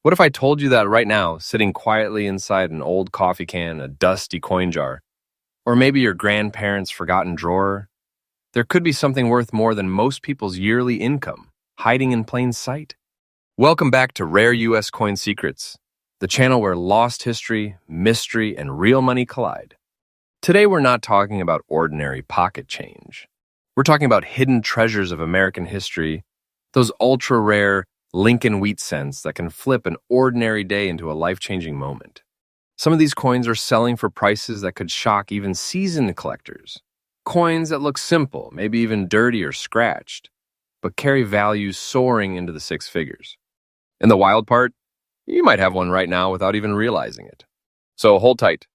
What if I told you that right now, sitting quietly inside an old coffee can, a dusty coin jar, or maybe your grandparents' forgotten drawer, there could be something worth more than most people's yearly income, hiding in plain sight? Welcome back to Rare U.S. Coin Secrets, the channel where lost history, mystery, and real money collide. Today we're not talking about ordinary pocket change. We're talking about hidden treasures of American history, those ultra-rare Lincoln wheat cents that can flip an ordinary day into a life-changing moment. Some of these coins are selling for prices that could shock even seasoned collectors. Coins that look simple, maybe even dirty or scratched, but carry values soaring into the six figures. And the wild part? You might have one right now without even realizing it. So hold tight,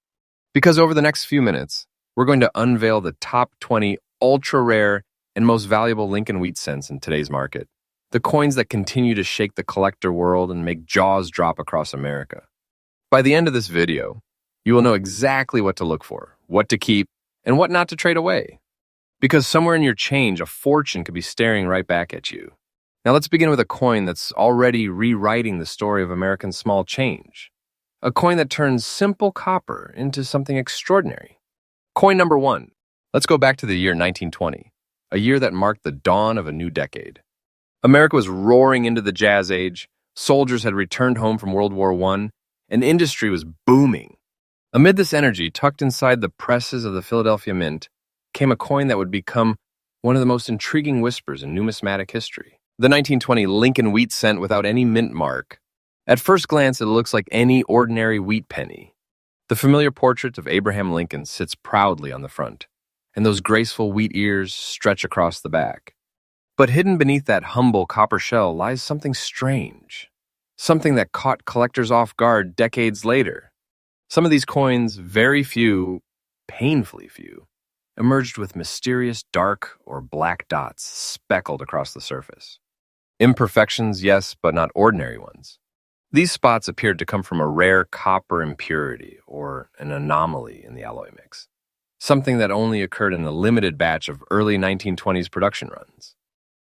because over the next few minutes, we're going to unveil the top 20 ultra-rare and most valuable Lincoln wheat cents in today's market. The coins that continue to shake the collector world and make jaws drop across America. By the end of this video, you will know exactly what to look for, what to keep, and what not to trade away. Because somewhere in your change, a fortune could be staring right back at you. Now let's begin with a coin that's already rewriting the story of American small change. A coin that turns simple copper into something extraordinary. Coin number 1. Let's go back to the year 1920, a year that marked the dawn of a new decade. America was roaring into the Jazz Age, soldiers had returned home from World War I, and industry was booming. Amid this energy, tucked inside the presses of the Philadelphia Mint, came a coin that would become one of the most intriguing whispers in numismatic history. The 1920 Lincoln wheat cent without any mint mark. At first glance, it looks like any ordinary wheat penny. The familiar portrait of Abraham Lincoln sits proudly on the front, and those graceful wheat ears stretch across the back. But hidden beneath that humble copper shell lies something strange, something that caught collectors off guard decades later. Some of these coins, very few, painfully few, emerged with mysterious dark or black dots speckled across the surface. Imperfections, yes, but not ordinary ones. These spots appeared to come from a rare copper impurity or an anomaly in the alloy mix, something that only occurred in a limited batch of early 1920s production runs.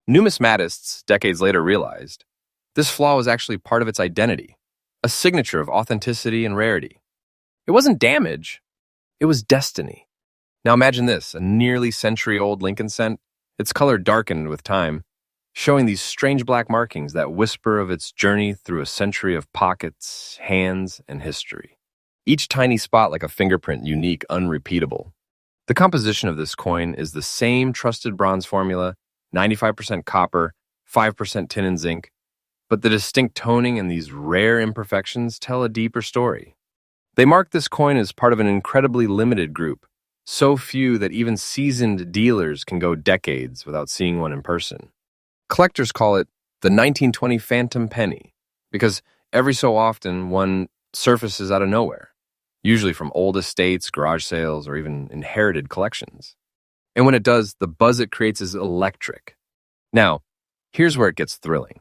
Numismatists decades later realized this flaw was actually part of its identity, a signature of authenticity and rarity. It wasn't damage, it was destiny. Now imagine this, a nearly century-old Lincoln cent, its color darkened with time, showing these strange black markings that whisper of its journey through a century of pockets, hands, and history. Each tiny spot like a fingerprint, unique, unrepeatable. The composition of this coin is the same trusted bronze formula, 95% copper, 5% tin and zinc, but the distinct toning and these rare imperfections tell a deeper story. They mark this coin as part of an incredibly limited group, so few that even seasoned dealers can go decades without seeing one in person. Collectors call it the 1920 Phantom Penny, because every so often one surfaces out of nowhere, usually from old estates, garage sales, or even inherited collections. And when it does, the buzz it creates is electric. Now, here's where it gets thrilling.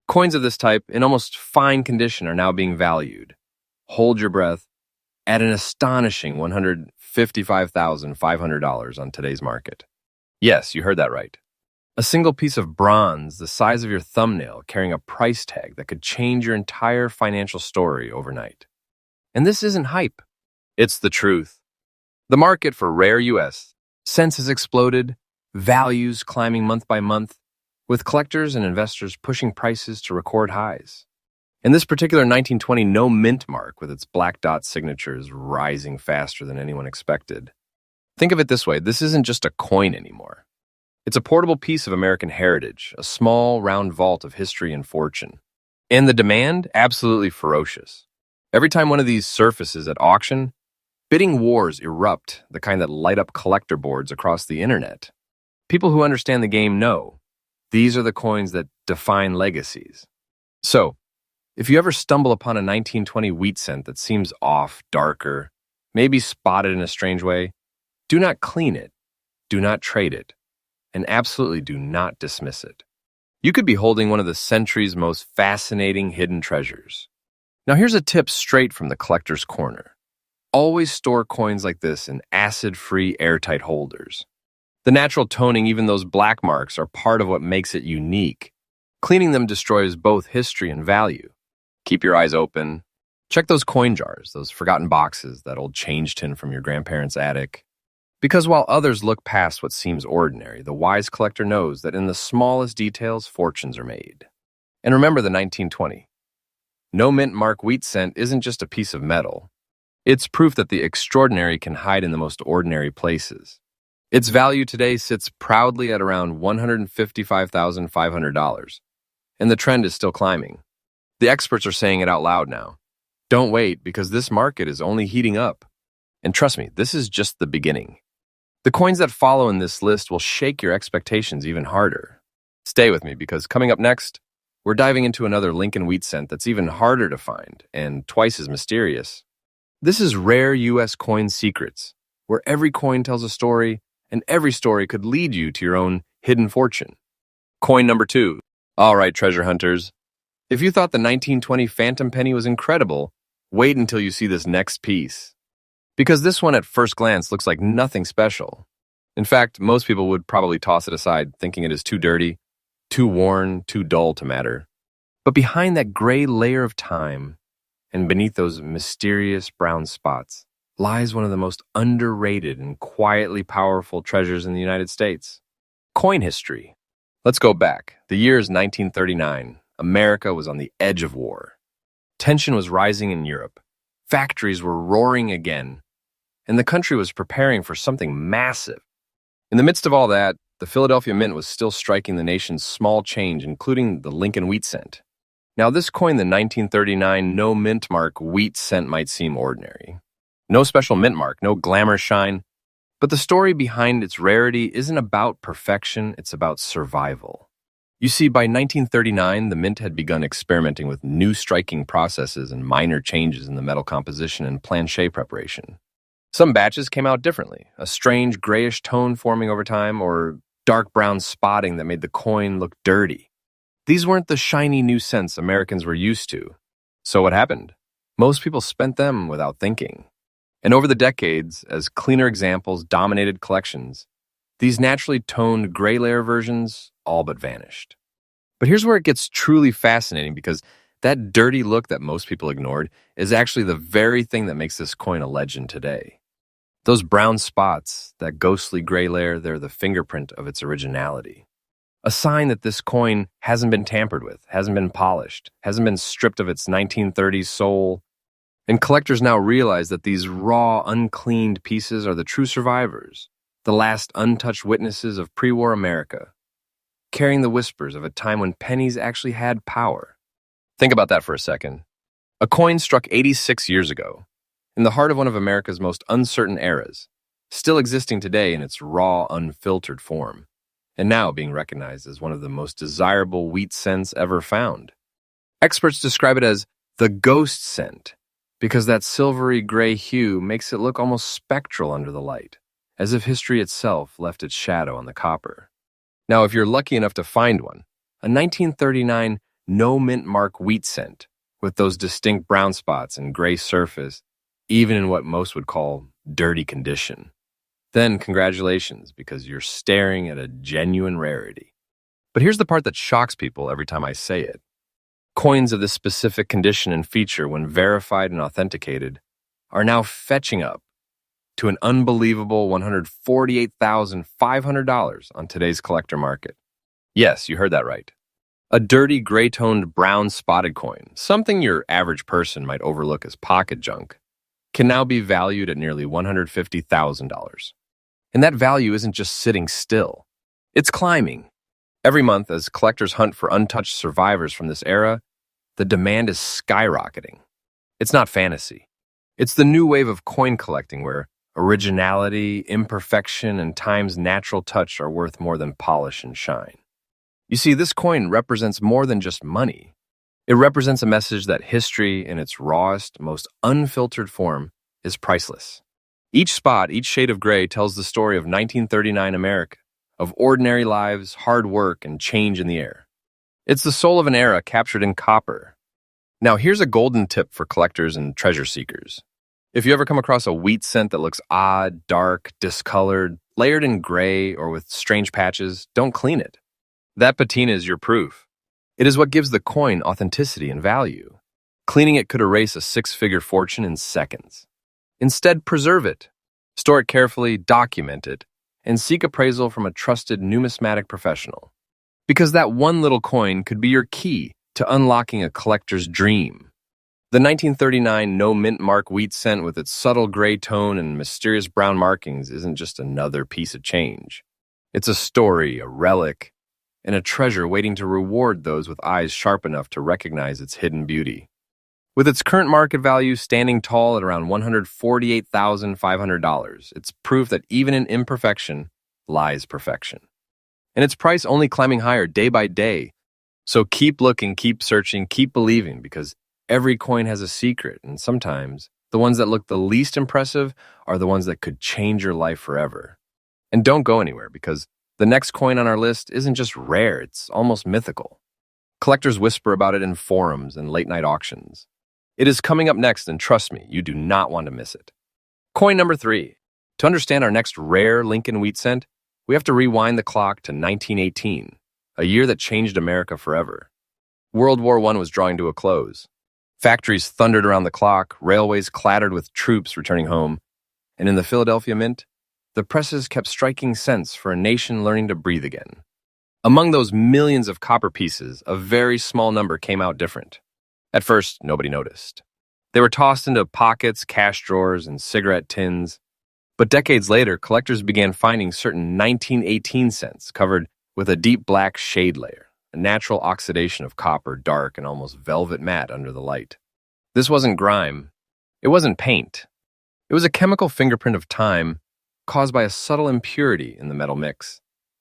Coins of this type, in almost fine condition, are now being valued. Hold your breath. At an astonishing $155,500 on today's market. Yes, you heard that right. A single piece of bronze the size of your thumbnail carrying a price tag that could change your entire financial story overnight. And this isn't hype. It's the truth. The market for rare U.S. cents has exploded, values climbing month by month, with collectors and investors pushing prices to record highs. And this particular 1920 no mint mark with its black dot signature is rising faster than anyone expected. Think of it this way, this isn't just a coin anymore. It's a portable piece of American heritage, a small, round vault of history and fortune. And the demand? Absolutely ferocious. Every time one of these surfaces at auction, bidding wars erupt, the kind that light up collector boards across the internet. People who understand the game know these are the coins that define legacies. So, if you ever stumble upon a 1920 wheat cent that seems off, darker, maybe spotted in a strange way, do not clean it, do not trade it, and absolutely do not dismiss it. You could be holding one of the century's most fascinating hidden treasures. Now here's a tip straight from the collector's corner. Always store coins like this in acid-free, airtight holders. The natural toning, even those black marks, are part of what makes it unique. Cleaning them destroys both history and value. Keep your eyes open. Check those coin jars, those forgotten boxes, that old change tin from your grandparents' attic. Because while others look past what seems ordinary, the wise collector knows that in the smallest details, fortunes are made. And remember the 1920. No mint mark wheat cent isn't just a piece of metal. It's proof that the extraordinary can hide in the most ordinary places. Its value today sits proudly at around $155,500, and the trend is still climbing. The experts are saying it out loud now. Don't wait, because this market is only heating up. And trust me, this is just the beginning. The coins that follow in this list will shake your expectations even harder. Stay with me, because coming up next, we're diving into another Lincoln wheat cent that's even harder to find and twice as mysterious. This is Rare U.S. Coin Secrets, where every coin tells a story, and every story could lead you to your own hidden fortune. Coin number 2. All right, treasure hunters. If you thought the 1920 Phantom Penny was incredible, wait until you see this next piece. Because this one at first glance looks like nothing special. In fact, most people would probably toss it aside, thinking it is too dirty, too worn, too dull to matter. But behind that gray layer of time, and beneath those mysterious brown spots, lies one of the most underrated and quietly powerful treasures in the United States. Coin history. Let's go back. The year is 1939. America was on the edge of war. Tension was rising in Europe. Factories were roaring again, and the country was preparing for something massive. In the midst of all that, the Philadelphia Mint was still striking the nation's small change, including the Lincoln wheat cent. Now, this coin, the 1939 no mint mark wheat cent, might seem ordinary. No special mint mark, no glamour shine. But the story behind its rarity isn't about perfection, it's about survival. You see, by 1939, the mint had begun experimenting with new striking processes and minor changes in the metal composition and planchet preparation. Some batches came out differently, a strange grayish tone forming over time, or dark brown spotting that made the coin look dirty. These weren't the shiny new cents Americans were used to. So what happened? Most people spent them without thinking. And over the decades, as cleaner examples dominated collections, these naturally toned gray layer versions all but vanished. But here's where it gets truly fascinating, because that dirty look that most people ignored is actually the very thing that makes this coin a legend today. Those brown spots, that ghostly gray layer, they're the fingerprint of its originality. A sign that this coin hasn't been tampered with, hasn't been polished, hasn't been stripped of its 1930s soul. And collectors now realize that these raw, uncleaned pieces are the true survivors, the last untouched witnesses of pre-war America, carrying the whispers of a time when pennies actually had power. Think about that for a second. A coin struck 86 years ago, in the heart of one of America's most uncertain eras, still existing today in its raw, unfiltered form, and now being recognized as one of the most desirable wheat cents ever found. Experts describe it as the ghost cent, because that silvery gray hue makes it look almost spectral under the light, as if history itself left its shadow on the copper. Now, if you're lucky enough to find one, a 1939 no mint mark wheat cent with those distinct brown spots and gray surface, even in what most would call dirty condition, then congratulations, because you're staring at a genuine rarity. But here's the part that shocks people every time I say it. Coins of this specific condition and feature, when verified and authenticated, are now fetching up to an unbelievable $148,500 on today's collector market. Yes, you heard that right. A dirty, gray-toned, brown spotted coin, something your average person might overlook as pocket junk, can now be valued at nearly $150,000. And that value isn't just sitting still. It's climbing. Every month, as collectors hunt for untouched survivors from this era, the demand is skyrocketing. It's not fantasy. It's the new wave of coin collecting, where originality, imperfection, and time's natural touch are worth more than polish and shine. You see, this coin represents more than just money. It represents a message that history, in its rawest, most unfiltered form, is priceless. Each spot, each shade of gray, tells the story of 1939 America, of ordinary lives, hard work, and change in the air. It's the soul of an era captured in copper. Now, here's a golden tip for collectors and treasure seekers. If you ever come across a wheat cent that looks odd, dark, discolored, layered in gray, or with strange patches, don't clean it. That patina is your proof. It is what gives the coin authenticity and value. Cleaning it could erase a six-figure fortune in seconds. Instead, preserve it. Store it carefully, document it, and seek appraisal from a trusted numismatic professional. Because that one little coin could be your key to unlocking a collector's dream. The 1939 no mint mark wheat cent with its subtle gray tone and mysterious brown markings isn't just another piece of change. It's a story, a relic, and a treasure waiting to reward those with eyes sharp enough to recognize its hidden beauty. With its current market value standing tall at around $148,500, it's proof that even in imperfection lies perfection. And its price only climbing higher day by day. So keep looking, keep searching, keep believing, because every coin has a secret, and sometimes the ones that look the least impressive are the ones that could change your life forever. And don't go anywhere, because the next coin on our list isn't just rare, it's almost mythical. Collectors whisper about it in forums and late-night auctions. It is coming up next, and trust me, you do not want to miss it. Coin number 3. To understand our next rare Lincoln wheat cent, we have to rewind the clock to 1918, a year that changed America forever. World War I was drawing to a close. Factories thundered around the clock, railways clattered with troops returning home, and in the Philadelphia Mint, the presses kept striking cents for a nation learning to breathe again. Among those millions of copper pieces, a very small number came out different. At first, nobody noticed. They were tossed into pockets, cash drawers, and cigarette tins. But decades later, collectors began finding certain 1918 cents covered with a deep black shade layer, a natural oxidation of copper, dark and almost velvet matte under the light. This wasn't grime. It wasn't paint. It was a chemical fingerprint of time caused by a subtle impurity in the metal mix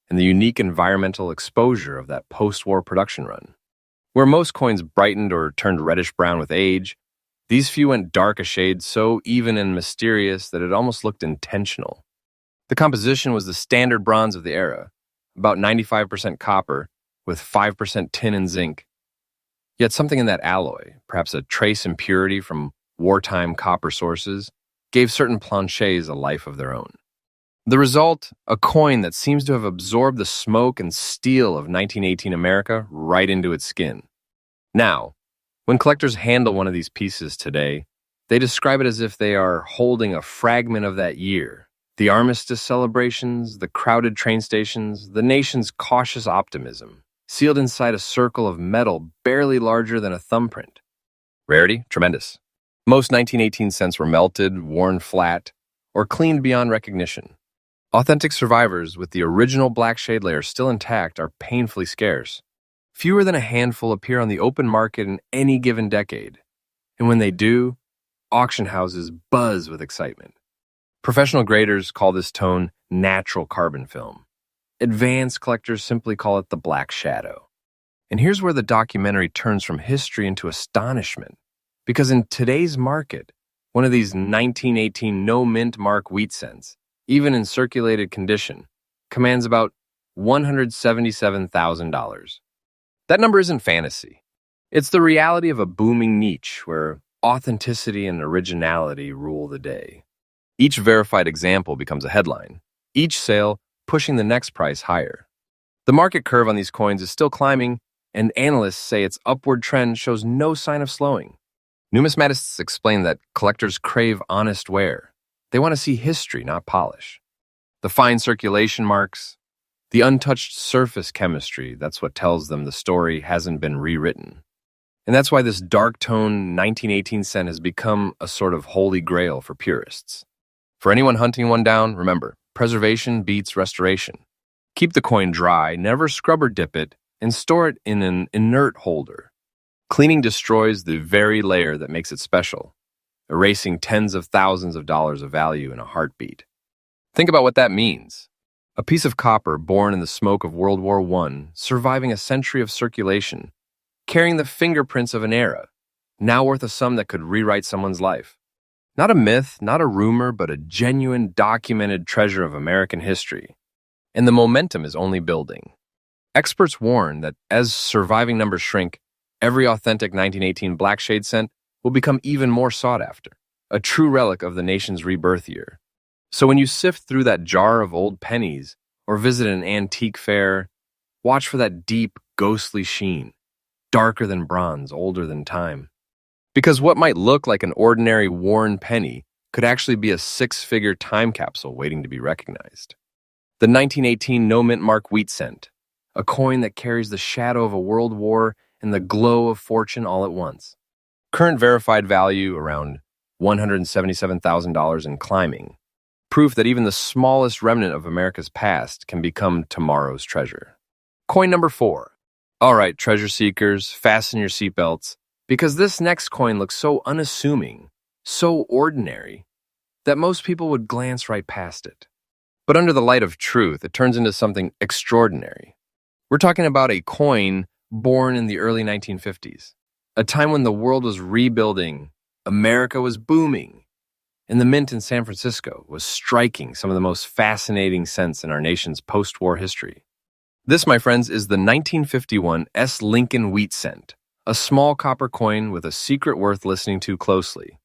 and the unique environmental exposure of that post-war production run. Where most coins brightened or turned reddish-brown with age, these few went dark a shade so even and mysterious that it almost looked intentional. The composition was the standard bronze of the era, about 95% copper with 5% tin and zinc. Yet something in that alloy, perhaps a trace impurity from wartime copper sources, gave certain planchets a life of their own. The result, a coin that seems to have absorbed the smoke and steel of 1918 America right into its skin. Now, when collectors handle one of these pieces today, they describe it as if they are holding a fragment of that year. The armistice celebrations, the crowded train stations, the nation's cautious optimism, sealed inside a circle of metal barely larger than a thumbprint. Rarity? Tremendous. Most 1918 cents were melted, worn flat, or cleaned beyond recognition. Authentic survivors with the original black shade layer still intact are painfully scarce. Fewer than a handful appear on the open market in any given decade. And when they do, auction houses buzz with excitement. Professional graders call this tone natural carbon film. Advanced collectors simply call it the black shadow. And here's where the documentary turns from history into astonishment. Because in today's market, one of these 1918 no mint mark wheat cents, even in circulated condition, commands about $177,000. That number isn't fantasy. It's the reality of a booming niche where authenticity and originality rule the day. Each verified example becomes a headline, each sale pushing the next price higher. The market curve on these coins is still climbing, and analysts say its upward trend shows no sign of slowing. Numismatists explain that collectors crave honest wear. They want to see history, not polish. The fine circulation marks, the untouched surface chemistry, that's what tells them the story hasn't been rewritten. And that's why this dark tone 1918 cent has become a sort of holy grail for purists. For anyone hunting one down, remember, preservation beats restoration. Keep the coin dry, never scrub or dip it, and store it in an inert holder. Cleaning destroys the very layer that makes it special, erasing tens of thousands of dollars of value in a heartbeat. Think about what that means. A piece of copper born in the smoke of World War I, surviving a century of circulation, carrying the fingerprints of an era, now worth a sum that could rewrite someone's life. Not a myth, not a rumor, but a genuine, documented treasure of American history. And the momentum is only building. Experts warn that as surviving numbers shrink, every authentic 1918 black shade cent will become even more sought after, a true relic of the nation's rebirth year. So when you sift through that jar of old pennies or visit an antique fair, watch for that deep, ghostly sheen, darker than bronze, older than time. Because what might look like an ordinary worn penny could actually be a six-figure time capsule waiting to be recognized. The 1918 no-mint mark wheat cent, a coin that carries the shadow of a world war and the glow of fortune all at once. Current verified value around $177,000 and climbing. Proof that even the smallest remnant of America's past can become tomorrow's treasure. Coin number 4. All right, treasure seekers, fasten your seatbelts, because this next coin looks so unassuming, so ordinary, that most people would glance right past it. But under the light of truth, it turns into something extraordinary. We're talking about a coin born in the early 1950s, a time when the world was rebuilding, America was booming, and the mint in San Francisco was striking some of the most fascinating cents in our nation's post-war history. This, my friends, is the 1951 S. Lincoln wheat cent, a small copper coin with a secret worth listening to closely.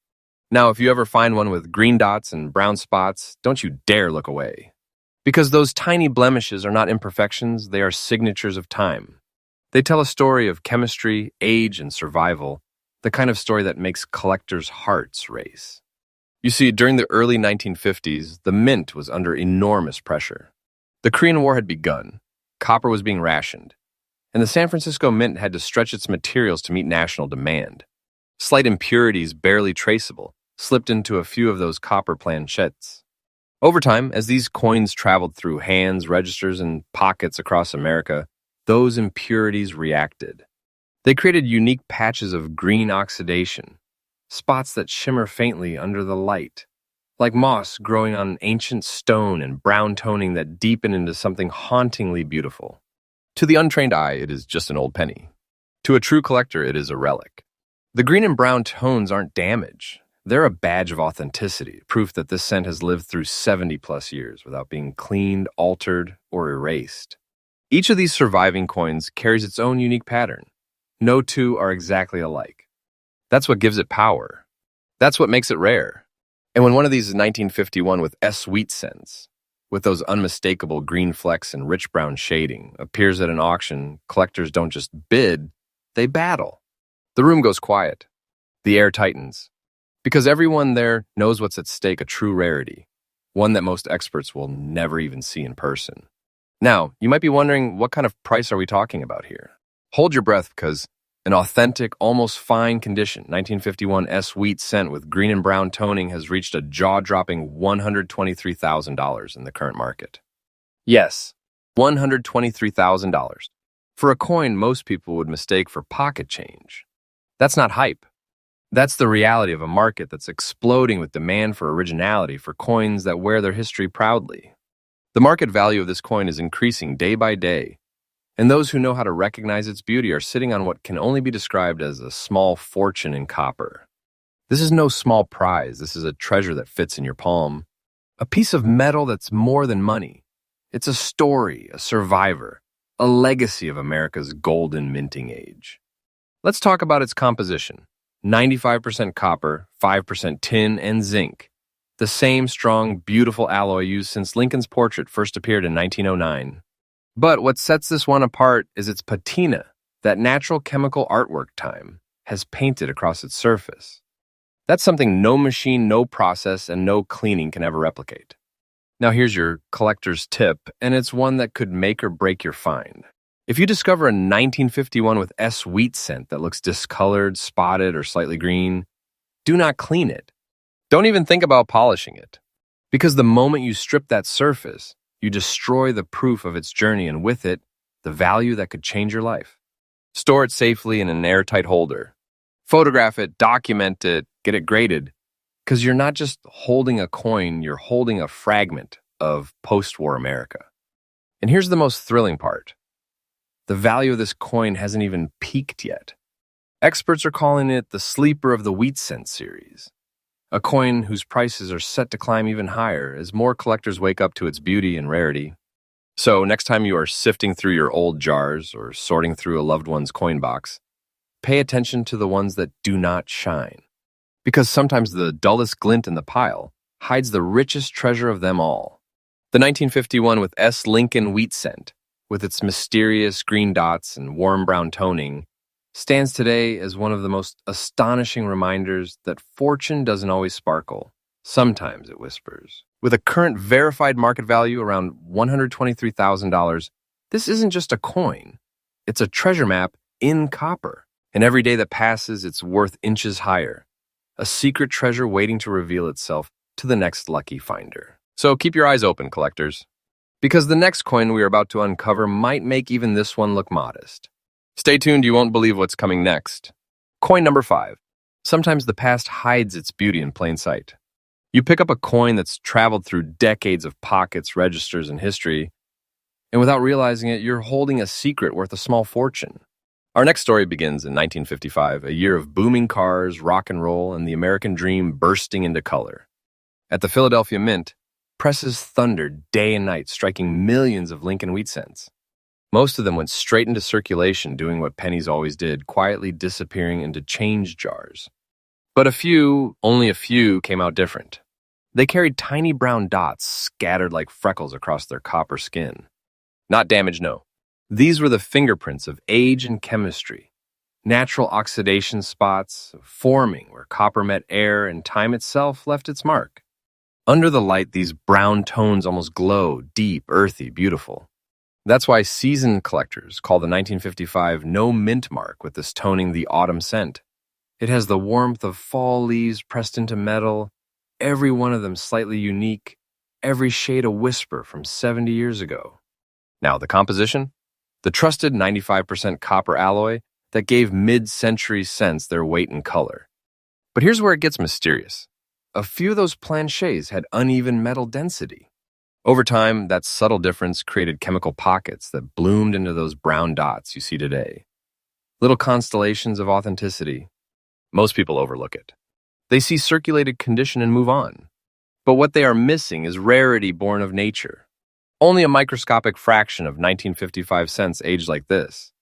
Now, if you ever find one with green dots and brown spots, don't you dare look away. Because those tiny blemishes are not imperfections, they are signatures of time. They tell a story of chemistry, age, and survival, the kind of story that makes collectors' hearts race. You see, during the early 1950s, the mint was under enormous pressure. The Korean War had begun, copper was being rationed, and the San Francisco Mint had to stretch its materials to meet national demand. Slight impurities, barely traceable, slipped into a few of those copper planchettes. Over time, as these coins traveled through hands, registers, and pockets across America, those impurities reacted. They created unique patches of green oxidation, spots that shimmer faintly under the light, like moss growing on ancient stone and brown toning that deepen into something hauntingly beautiful. To the untrained eye, it is just an old penny. To a true collector, it is a relic. The green and brown tones aren't damage. They're a badge of authenticity, proof that this cent has lived through 70-plus years without being cleaned, altered, or erased. Each of these surviving coins carries its own unique pattern. No two are exactly alike. That's what gives it power. That's what makes it rare. And when one of these 1951 with S wheat cents, with those unmistakable green flecks and rich brown shading, appears at an auction, collectors don't just bid, they battle. The room goes quiet. The air tightens. Because everyone there knows what's at stake, a true rarity, one that most experts will never even see in person. Now, you might be wondering, what kind of price are we talking about here? Hold your breath, because an authentic, almost fine condition 1951 S wheat cent with green and brown toning has reached a jaw-dropping $123,000 in the current market. Yes, $123,000. For a coin most people would mistake for pocket change. That's not hype. That's the reality of a market that's exploding with demand for originality for coins that wear their history proudly. The market value of this coin is increasing day by day, and those who know how to recognize its beauty are sitting on what can only be described as a small fortune in copper. This is no small prize. This is a treasure that fits in your palm. A piece of metal that's more than money. It's a story, a survivor, a legacy of America's golden minting age. Let's talk about its composition. 95% copper, 5% tin, and zinc. The same strong, beautiful alloy used since Lincoln's portrait first appeared in 1909. But what sets this one apart is its patina, that natural chemical artwork time has painted across its surface. That's something no machine, no process, and no cleaning can ever replicate. Now here's your collector's tip, and it's one that could make or break your find. If you discover a 1951 with S wheat cent that looks discolored, spotted, or slightly green, do not clean it. Don't even think about polishing it. Because the moment you strip that surface, you destroy the proof of its journey and with it, the value that could change your life. Store it safely in an airtight holder. Photograph it, document it, get it graded. Because you're not just holding a coin, you're holding a fragment of post-war America. And here's the most thrilling part. The value of this coin hasn't even peaked yet. Experts are calling it the sleeper of the wheat cent series, a coin whose prices are set to climb even higher as more collectors wake up to its beauty and rarity. So next time you are sifting through your old jars or sorting through a loved one's coin box, pay attention to the ones that do not shine. Because sometimes the dullest glint in the pile hides the richest treasure of them all. The 1951 with S. Lincoln wheat cent, with its mysterious green dots and warm brown toning, stands today as one of the most astonishing reminders that fortune doesn't always sparkle. Sometimes it whispers. With a current verified market value around $123,000, this isn't just a coin. It's a treasure map in copper. And every day that passes, it's worth inches higher. A secret treasure waiting to reveal itself to the next lucky finder. So keep your eyes open, collectors, because the next coin we are about to uncover might make even this one look modest. Stay tuned, you won't believe what's coming next. Coin number 5. Sometimes the past hides its beauty in plain sight. You pick up a coin that's traveled through decades of pockets, registers, and history, and without realizing it, you're holding a secret worth a small fortune. Our next story begins in 1955, a year of booming cars, rock and roll, and the American dream bursting into color. At the Philadelphia Mint, presses thundered day and night, striking millions of Lincoln wheat cents. Most of them went straight into circulation, doing what pennies always did, quietly disappearing into change jars. But only a few, came out different. They carried tiny brown dots scattered like freckles across their copper skin. Not damage, no. These were the fingerprints of age and chemistry, natural oxidation spots forming where copper met air and time itself left its mark. Under the light, these brown tones almost glow, deep, earthy, beautiful. That's why seasoned collectors call the 1955 no mint mark with this toning the autumn scent. It has the warmth of fall leaves pressed into metal, every one of them slightly unique, every shade a whisper from 70 years ago. Now, the composition? The trusted 95% copper alloy that gave mid-century scents their weight and color. But here's where it gets mysterious. A few of those planchets had uneven metal density. Over time, that subtle difference created chemical pockets that bloomed into those brown dots you see today. Little constellations of authenticity. Most people overlook it. They see circulated condition and move on. But what they are missing is rarity born of nature. Only a microscopic fraction of 1955 cents aged like this,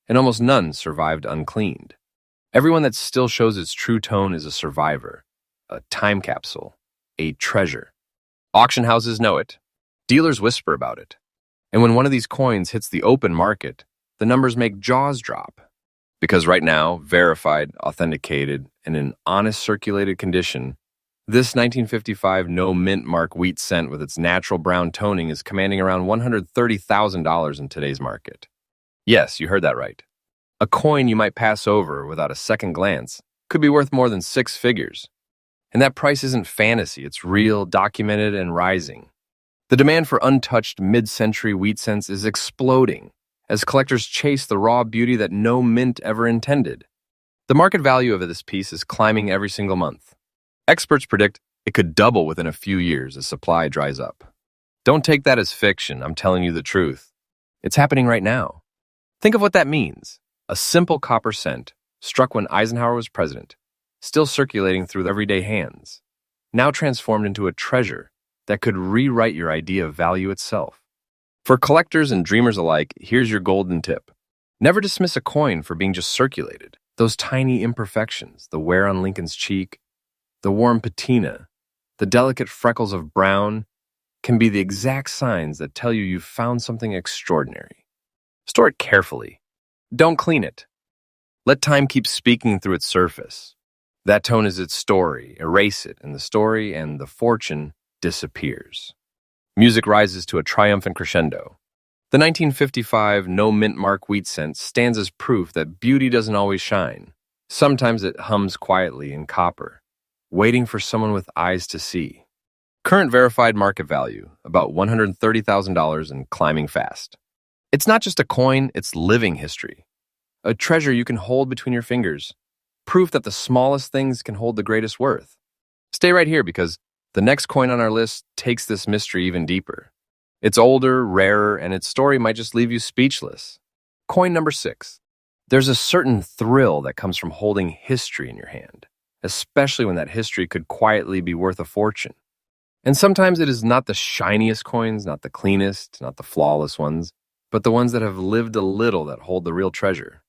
and almost none survived uncleaned. Everyone that still shows its true tone is a survivor, a time capsule, a treasure. Auction houses know it. Dealers whisper about it. And when one of these coins hits the open market, the numbers make jaws drop. Because right now, verified, authenticated, and in honest circulated condition, this 1955 no mint mark wheat cent with its natural brown toning is commanding around $130,000 in today's market. Yes, you heard that right. A coin you might pass over without a second glance could be worth more than 6 figures. And that price isn't fantasy, it's real, documented, and rising. The demand for untouched mid-century wheat cents is exploding as collectors chase the raw beauty that no mint ever intended. The market value of this piece is climbing every single month. Experts predict it could double within a few years as supply dries up. Don't take that as fiction, I'm telling you the truth. It's happening right now. Think of what that means. A simple copper cent, struck when Eisenhower was president, still circulating through everyday hands, now transformed into a treasure that could rewrite your idea of value itself. For collectors and dreamers alike, here's your golden tip. Never dismiss a coin for being just circulated. Those tiny imperfections, the wear on Lincoln's cheek, the warm patina, the delicate freckles of brown, can be the exact signs that tell you've found something extraordinary. Store it carefully. Don't clean it. Let time keep speaking through its surface. That tone is its story. Erase it, and the story and the fortune disappears. Music rises to a triumphant crescendo. The 1955 no mint mark wheat cent stands as proof that beauty doesn't always shine. Sometimes it hums quietly in copper, waiting for someone with eyes to see. Current verified market value, about $130,000 and climbing fast. It's not just a coin, it's living history. A treasure you can hold between your fingers. Proof that the smallest things can hold the greatest worth. Stay right here because the next coin on our list takes this mystery even deeper. It's older, rarer, and its story might just leave you speechless. Coin number 6. There's a certain thrill that comes from holding history in your hand, especially when that history could quietly be worth a fortune. And sometimes it is not the shiniest coins, not the cleanest, not the flawless ones, but the ones that have lived a little that hold the real treasure.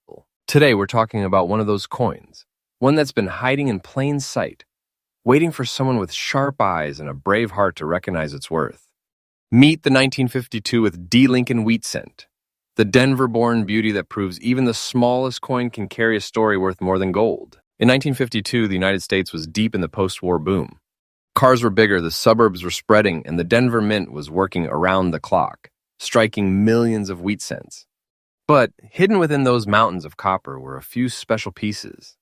Today we're talking about one of those coins, one that's been hiding in plain sight, waiting for someone with sharp eyes and a brave heart to recognize its worth. Meet the 1952 with D. Lincoln wheat cent. The Denver-born beauty that proves even the smallest coin can carry a story worth more than gold. In 1952, the United States was deep in the post-war boom. Cars were bigger, the suburbs were spreading, and the Denver Mint was working around the clock, striking millions of wheat cents. But hidden within those mountains of copper were a few special pieces,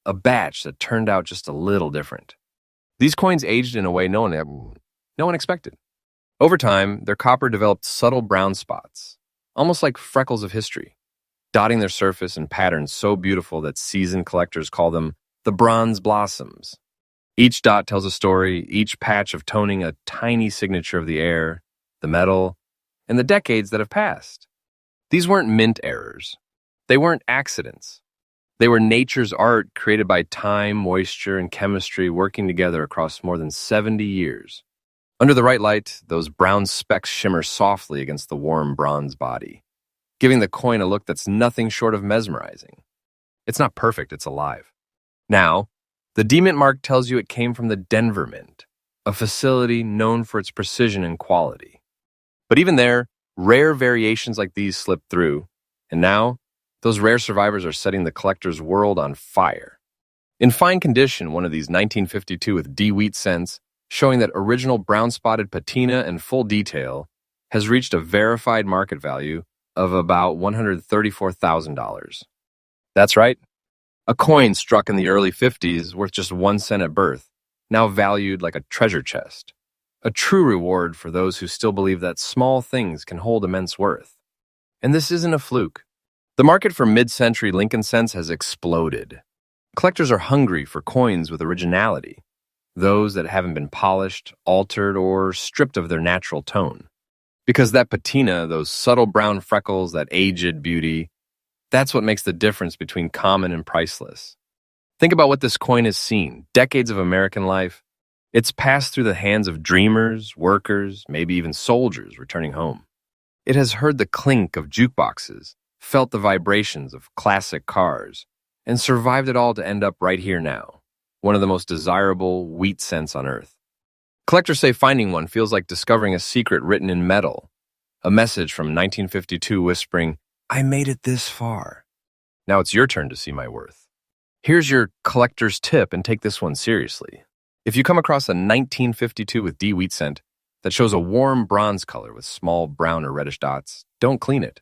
a batch that turned out just a little different. These coins aged in a way no one expected. Over time, their copper developed subtle brown spots, almost like freckles of history, dotting their surface in patterns so beautiful that seasoned collectors call them the bronze blossoms. Each dot tells a story, each patch of toning a tiny signature of the air, the metal, and the decades that have passed. These weren't mint errors. They weren't accidents. They were nature's art created by time, moisture, and chemistry working together across more than 70 years. Under the right light, those brown specks shimmer softly against the warm bronze body, giving the coin a look that's nothing short of mesmerizing. It's not perfect, it's alive. Now, the D-Mint mark tells you it came from the Denver Mint, a facility known for its precision and quality. But even there, rare variations like these slip through, and now, those rare survivors are setting the collector's world on fire. In fine condition, one of these 1952 with D wheat cents, showing that original brown-spotted patina and full detail, has reached a verified market value of about $134,000. That's right. A coin struck in the early 50s worth just 1 cent at birth, now valued like a treasure chest. A true reward for those who still believe that small things can hold immense worth. And this isn't a fluke. The market for mid-century Lincoln cents has exploded. Collectors are hungry for coins with originality, those that haven't been polished, altered, or stripped of their natural tone. Because that patina, those subtle brown freckles, that aged beauty, that's what makes the difference between common and priceless. Think about what this coin has seen, decades of American life. It's passed through the hands of dreamers, workers, maybe even soldiers returning home. It has heard the clink of jukeboxes, felt the vibrations of classic cars, and survived it all to end up right here now, one of the most desirable wheat cents on earth. Collectors say finding one feels like discovering a secret written in metal, a message from 1952 whispering, "I made it this far. Now it's your turn to see my worth." Here's your collector's tip, and take this one seriously. If you come across a 1952 with D wheat cent that shows a warm bronze color with small brown or reddish dots, don't clean it.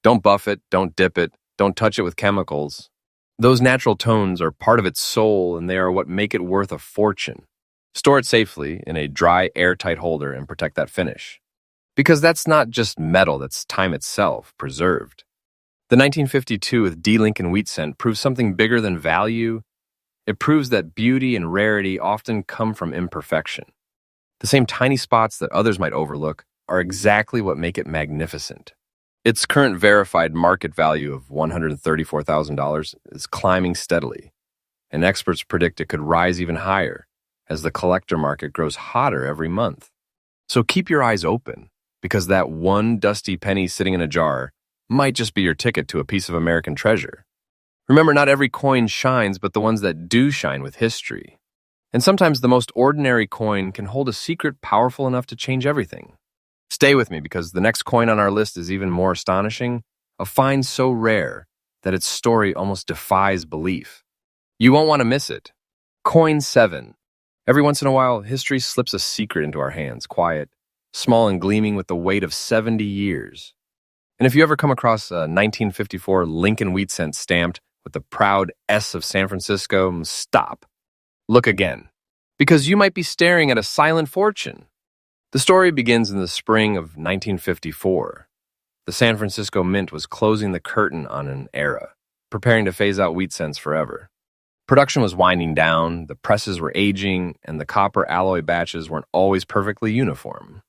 Don't buff it, don't dip it, don't touch it with chemicals. Those natural tones are part of its soul, and they are what make it worth a fortune. Store it safely in a dry, airtight holder and protect that finish. Because that's not just metal, that's time itself, preserved. The 1952 with D Lincoln wheat cent proves something bigger than value. It proves that beauty and rarity often come from imperfection. The same tiny spots that others might overlook are exactly what make it magnificent. Its current verified market value of $134,000 is climbing steadily, and experts predict it could rise even higher as the collector market grows hotter every month. So keep your eyes open, because that one dusty penny sitting in a jar might just be your ticket to a piece of American treasure. Remember, not every coin shines, but the ones that do shine with history. And sometimes the most ordinary coin can hold a secret powerful enough to change everything. Stay with me, because the next coin on our list is even more astonishing, a find so rare that its story almost defies belief. You won't want to miss it. Coin 7. Every once in a while, history slips a secret into our hands, quiet, small and gleaming with the weight of 70 years. And if you ever come across a 1954 Lincoln wheat cent stamped with the proud S of San Francisco, stop. Look again, because you might be staring at a silent fortune. The story begins in the spring of 1954. The San Francisco Mint was closing the curtain on an era, preparing to phase out wheat cents forever. Production was winding down, the presses were aging, and the copper alloy batches weren't always perfectly uniform.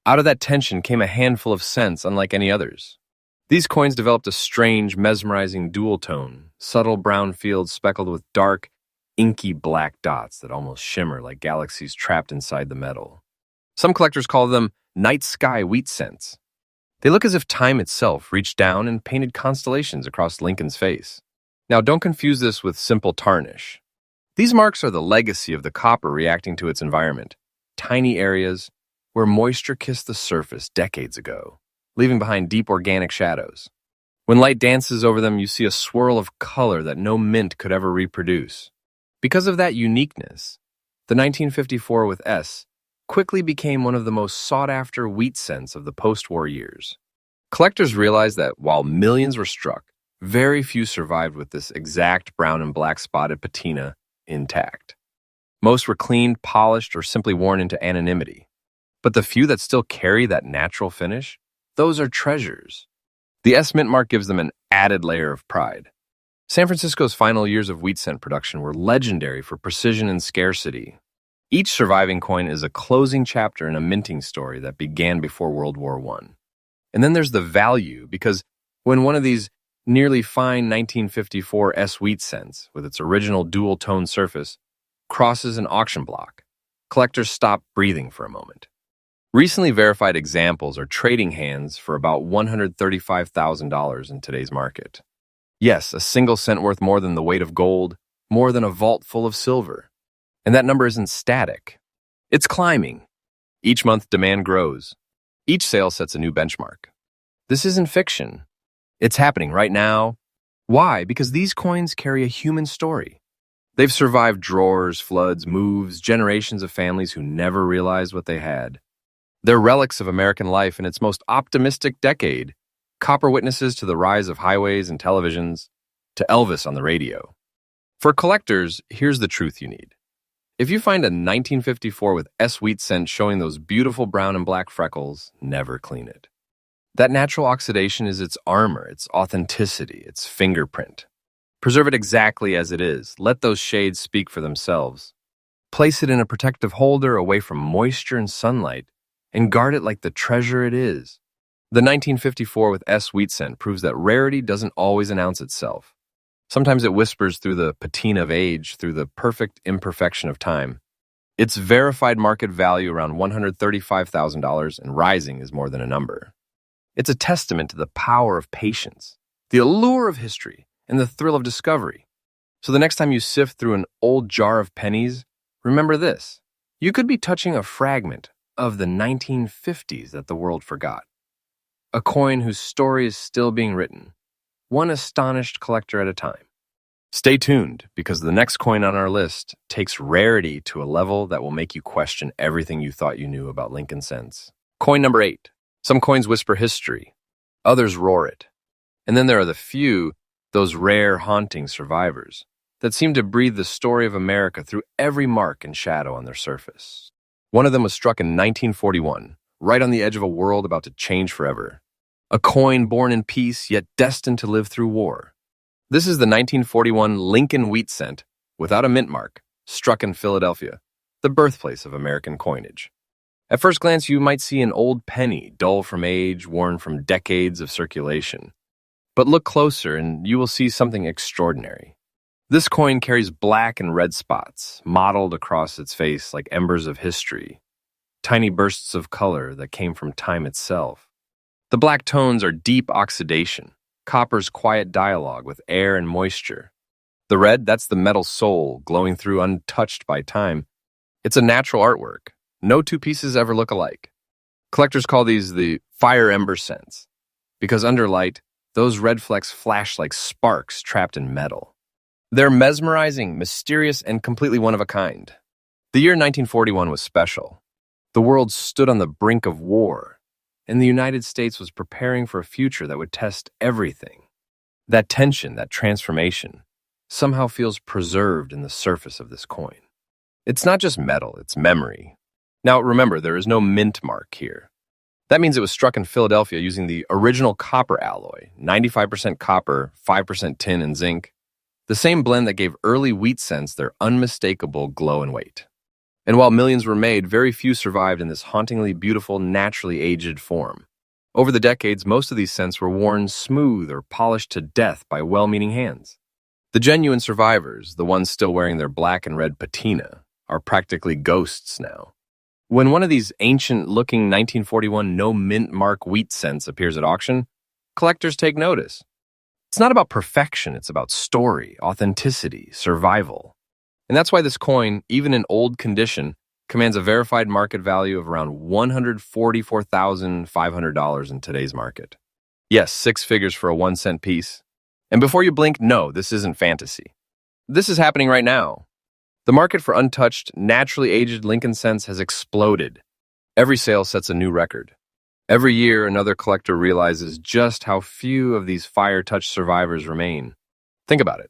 Out of that tension came a handful of cents unlike any others. These coins developed a strange, mesmerizing dual tone, subtle brown fields speckled with dark, inky black dots that almost shimmer like galaxies trapped inside the metal. Some collectors call them night sky wheat cents. They look as if time itself reached down and painted constellations across Lincoln's face. Now, don't confuse this with simple tarnish. These marks are the legacy of the copper reacting to its environment, tiny areas where moisture kissed the surface decades ago, leaving behind deep organic shadows. When light dances over them, you see a swirl of color that no mint could ever reproduce. Because of that uniqueness, the 1954 with S quickly became one of the most sought-after wheat scents of the post-war years. Collectors realized that while millions were struck, very few survived with this exact brown and black spotted patina intact. Most were cleaned, polished, or simply worn into anonymity. But the few that still carry that natural finish, those are treasures. The S mint mark gives them an added layer of pride. San Francisco's final years of wheat scent production were legendary for precision and scarcity. Each surviving coin is a closing chapter in a minting story that began before World War I. And then there's the value, because when one of these nearly fine 1954 S wheat scents, with its original dual-tone surface, crosses an auction block, collectors stop breathing for a moment. Recently verified examples are trading hands for about $135,000 in today's market. Yes, a single cent worth more than the weight of gold, more than a vault full of silver. And that number isn't static. It's climbing. Each month, demand grows. Each sale sets a new benchmark. This isn't fiction. It's happening right now. Why? Because these coins carry a human story. They've survived drawers, floods, moves, generations of families who never realized what they had. They're relics of American life in its most optimistic decade, copper witnesses to the rise of highways and televisions, to Elvis on the radio. For collectors, here's the truth you need. If you find a 1954 with S wheat scent showing those beautiful brown and black freckles, never clean it. That natural oxidation is its armor, its authenticity, its fingerprint. Preserve it exactly as it is. Let those shades speak for themselves. Place it in a protective holder away from moisture and sunlight, and guard it like the treasure it is. The 1954 with S wheat scent proves that rarity doesn't always announce itself. Sometimes it whispers through the patina of age, through the perfect imperfection of time. Its verified market value around $135,000 and rising is more than a number. It's a testament to the power of patience, the allure of history, and the thrill of discovery. So the next time you sift through an old jar of pennies, remember this. You could be touching a fragment of the 1950s that the world forgot. A coin whose story is still being written, one astonished collector at a time. Stay tuned, because the next coin on our list takes rarity to a level that will make you question everything you thought you knew about Lincoln cents. Coin number 8. Some coins whisper history, others roar it. And then there are the few, those rare, haunting survivors, that seem to breathe the story of America through every mark and shadow on their surface. One of them was struck in 1941, right on the edge of a world about to change forever. A coin born in peace, yet destined to live through war. This is the 1941 Lincoln wheat cent, without a mint mark, struck in Philadelphia, the birthplace of American coinage. At first glance, you might see an old penny, dull from age, worn from decades of circulation. But look closer and you will see something extraordinary. This coin carries black and red spots, mottled across its face like embers of history, tiny bursts of color that came from time itself. The black tones are deep oxidation, copper's quiet dialogue with air and moisture. The red, that's the metal soul, glowing through untouched by time. It's a natural artwork. No two pieces ever look alike. Collectors call these the fire ember scents, because under light, those red flecks flash like sparks trapped in metal. They're mesmerizing, mysterious, and completely one of a kind. The year 1941 was special. The world stood on the brink of war, and the United States was preparing for a future that would test everything. That tension, that transformation, somehow feels preserved in the surface of this coin. It's not just metal, it's memory. Now remember, there is no mint mark here. That means it was struck in Philadelphia using the original copper alloy, 95% copper, 5% tin and zinc, the same blend that gave early wheat scents their unmistakable glow and weight. And while millions were made, very few survived in this hauntingly beautiful, naturally aged form. Over the decades, most of these scents were worn smooth or polished to death by well-meaning hands. The genuine survivors, the ones still wearing their black and red patina, are practically ghosts now. When one of these ancient-looking 1941 no-mint mark wheat scents appears at auction, collectors take notice. It's not about perfection, it's about story, authenticity, survival. And that's why this coin, even in old condition, commands a verified market value of around $144,500 in today's market. Yes, six figures for a 1 cent piece. And before you blink, no, this isn't fantasy. This is happening right now. The market for untouched, naturally aged Lincoln cents has exploded. Every sale sets a new record. Every year, another collector realizes just how few of these fire-touched survivors remain. Think about it.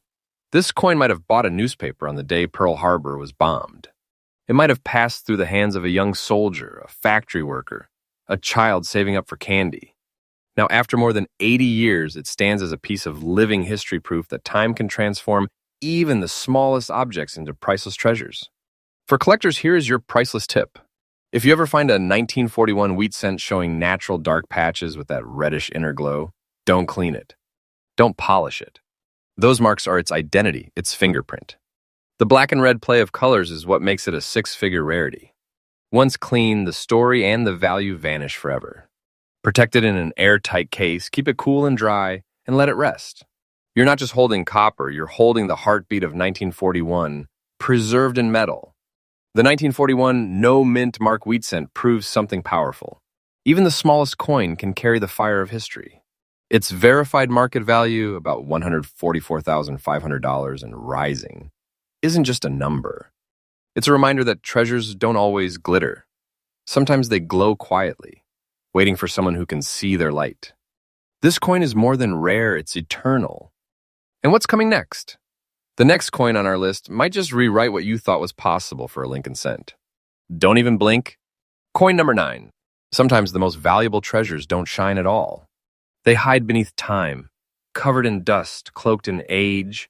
This coin might have bought a newspaper on the day Pearl Harbor was bombed. It might have passed through the hands of a young soldier, a factory worker, a child saving up for candy. Now, after more than 80 years, it stands as a piece of living history proof that time can transform even the smallest objects into priceless treasures. For collectors, here is your priceless tip. If you ever find a 1941 wheat cent showing natural dark patches with that reddish inner glow, don't clean it. Don't polish it. Those marks are its identity, its fingerprint. The black and red play of colors is what makes it a six-figure rarity. Once clean, the story and the value vanish forever. Protect it in an airtight case, keep it cool and dry, and let it rest. You're not just holding copper, you're holding the heartbeat of 1941, preserved in metal. The 1941 no-mint mark wheat cent proves something powerful. Even the smallest coin can carry the fire of history. Its verified market value, about $144,500 and rising, isn't just a number. It's a reminder that treasures don't always glitter. Sometimes they glow quietly, waiting for someone who can see their light. This coin is more than rare, it's eternal. And what's coming next? The next coin on our list might just rewrite what you thought was possible for a Lincoln cent. Don't even blink. Coin number 9. Sometimes the most valuable treasures don't shine at all. They hide beneath time, covered in dust, cloaked in age,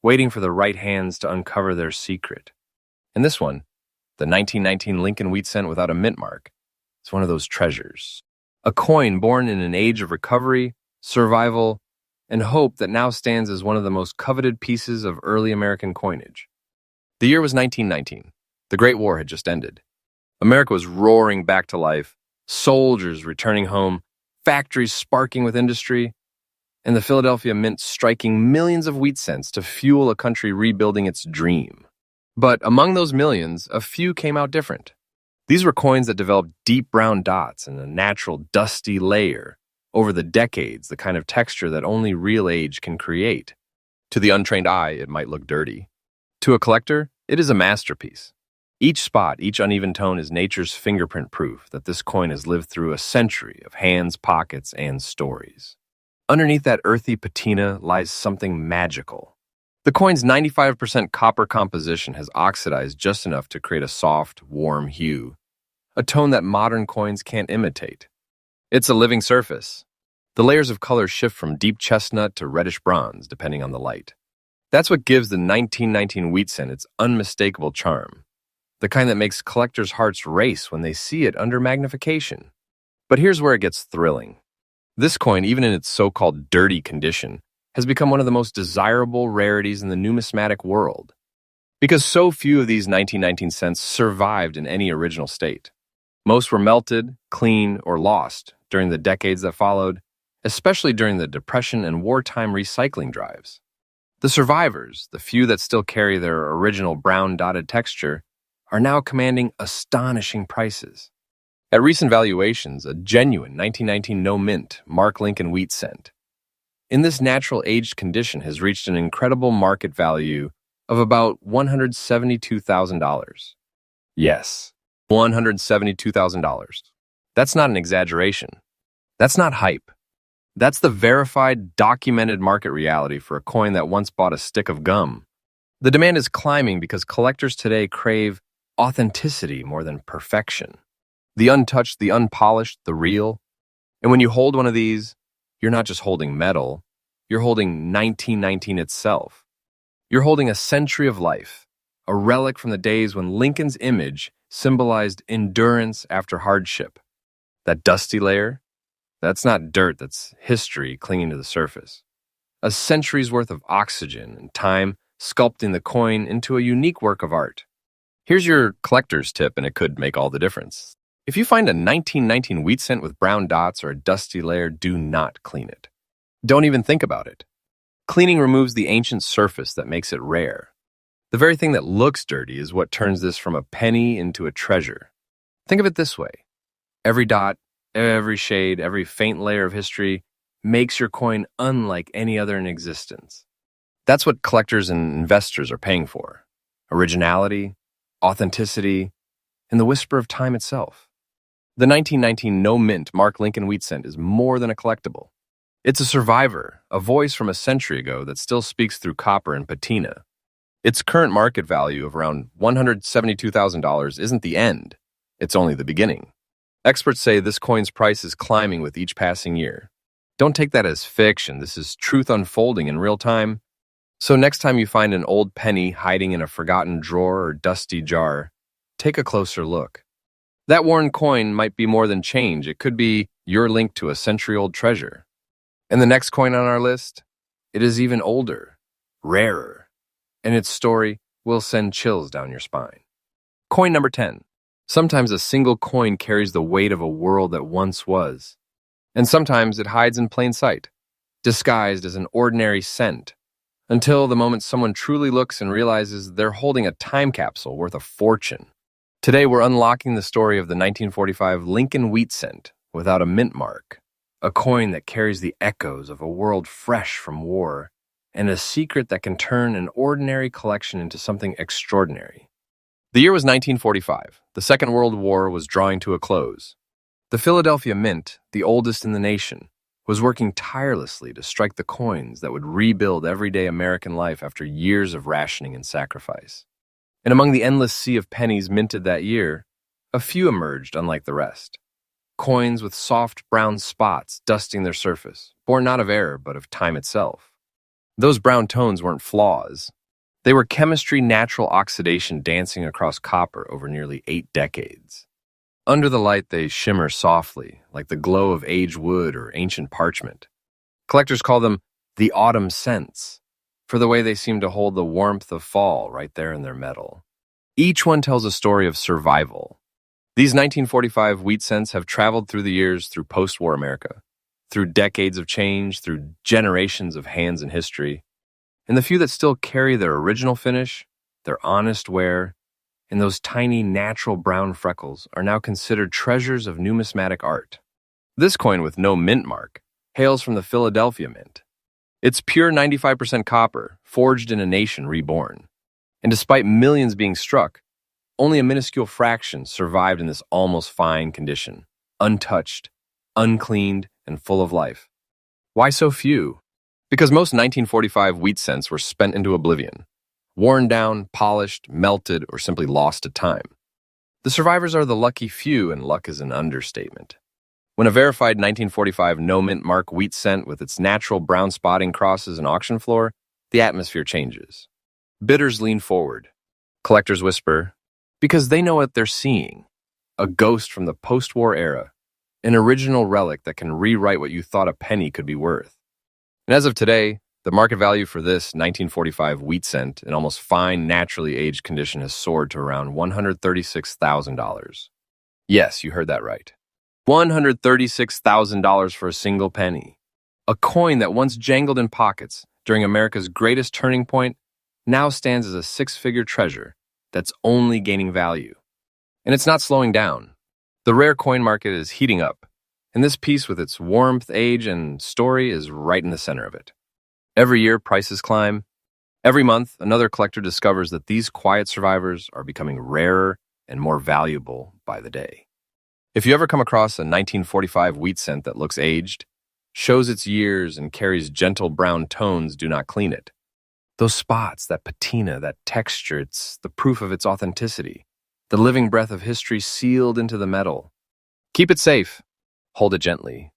waiting for the right hands to uncover their secret. And this one, the 1919 Lincoln wheat cent without a mint mark, is one of those treasures. A coin born in an age of recovery, survival, and hope that now stands as one of the most coveted pieces of early American coinage. The year was 1919. The Great War had just ended. America was roaring back to life, soldiers returning home, factories sparking with industry, and the Philadelphia Mint striking millions of wheat cents to fuel a country rebuilding its dream. But among those millions, a few came out different. These were coins that developed deep brown dots and a natural dusty layer over the decades, the kind of texture that only real age can create. To the untrained eye, it might look dirty. To a collector, it is a masterpiece. Each spot, each uneven tone is nature's fingerprint proof that this coin has lived through a century of hands, pockets, and stories. Underneath that earthy patina lies something magical. The coin's 95% copper composition has oxidized just enough to create a soft, warm hue, a tone that modern coins can't imitate. It's a living surface. The layers of color shift from deep chestnut to reddish bronze, depending on the light. That's what gives the 1919 wheat cent its unmistakable charm, the kind that makes collectors' hearts race when they see it under magnification. But here's where it gets thrilling. This coin, even in its so-called dirty condition, has become one of the most desirable rarities in the numismatic world, because so few of these 1919 cents survived in any original state. Most were melted, cleaned, or lost during the decades that followed, especially during the Depression and wartime recycling drives. The survivors, the few that still carry their original brown dotted texture, are now commanding astonishing prices. At recent valuations, a genuine 1919 no-mint Mark Lincoln wheat cent in this natural aged condition has reached an incredible market value of about $172,000. Yes, $172,000. That's not an exaggeration. That's not hype. That's the verified, documented market reality for a coin that once bought a stick of gum. The demand is climbing because collectors today crave authenticity more than perfection. The untouched, the unpolished, the real. And when you hold one of these, you're not just holding metal, you're holding 1919 itself. You're holding a century of life, a relic from the days when Lincoln's image symbolized endurance after hardship. That dusty layer, that's not dirt, that's history clinging to the surface. A century's worth of oxygen and time sculpting the coin into a unique work of art. Here's your collector's tip, and it could make all the difference. If you find a 1919 wheat cent with brown dots or a dusty layer, do not clean it. Don't even think about it. Cleaning removes the ancient surface that makes it rare. The very thing that looks dirty is what turns this from a penny into a treasure. Think of it this way. Every dot, every shade, every faint layer of history makes your coin unlike any other in existence. That's what collectors and investors are paying for. Originality, authenticity, and the whisper of time itself. The 1919 no-mint Mark Lincoln wheat cent is more than a collectible. It's a survivor, a voice from a century ago that still speaks through copper and patina. Its current market value of around $172,000 isn't the end, it's only the beginning. Experts say this coin's price is climbing with each passing year. Don't take that as fiction, this is truth unfolding in real time. So next time you find an old penny hiding in a forgotten drawer or dusty jar, take a closer look. That worn coin might be more than change, it could be your link to a century-old treasure. And the next coin on our list? It is even older, rarer, and its story will send chills down your spine. Coin number 10. Sometimes a single coin carries the weight of a world that once was. And sometimes it hides in plain sight, disguised as an ordinary cent, until the moment someone truly looks and realizes they're holding a time capsule worth a fortune. Today we're unlocking the story of the 1945 Lincoln wheat cent without a mint mark, a coin that carries the echoes of a world fresh from war, and a secret that can turn an ordinary collection into something extraordinary. The year was 1945. The Second World War was drawing to a close. The Philadelphia Mint, the oldest in the nation, was working tirelessly to strike the coins that would rebuild everyday American life after years of rationing and sacrifice. And among the endless sea of pennies minted that year, a few emerged unlike the rest. Coins with soft brown spots dusting their surface, born not of error but of time itself. Those brown tones weren't flaws. They were chemistry natural oxidation dancing across copper over nearly 8 decades. Under the light, they shimmer softly, like the glow of aged wood or ancient parchment. Collectors call them the autumn scents, for the way they seem to hold the warmth of fall right there in their metal. Each one tells a story of survival. These 1945 wheat cents have traveled through the years, through post-war America, through decades of change, through generations of hands in history. And the few that still carry their original finish, their honest wear, and those tiny natural brown freckles are now considered treasures of numismatic art. This coin with no mint mark hails from the Philadelphia Mint. It's pure 95% copper, forged in a nation reborn. And despite millions being struck, only a minuscule fraction survived in this almost fine condition, untouched, uncleaned, and full of life. Why so few? Because most 1945 wheat cents were spent into oblivion, worn down, polished, melted, or simply lost to time. The survivors are the lucky few, and luck is an understatement. When a verified 1945 no-mint mark wheat cent with its natural brown spotting crosses an auction floor, the atmosphere changes. Bidders lean forward. Collectors whisper, because they know what they're seeing. A ghost from the post-war era, an original relic that can rewrite what you thought a penny could be worth. And as of today, the market value for this 1945 wheat cent in almost fine, naturally aged condition has soared to around $136,000. Yes, you heard that right. $136,000 for a single penny. A coin that once jangled in pockets during America's greatest turning point now stands as a 6-figure treasure that's only gaining value. And it's not slowing down. The rare coin market is heating up, and this piece with its warmth, age, and story is right in the center of it. Every year, prices climb. Every month, another collector discovers that these quiet survivors are becoming rarer and more valuable by the day. If you ever come across a 1945 wheat cent that looks aged, shows its years, and carries gentle brown tones, do not clean it. Those spots, that patina, that texture, it's the proof of its authenticity, the living breath of history sealed into the metal. Keep it safe. Hold it gently.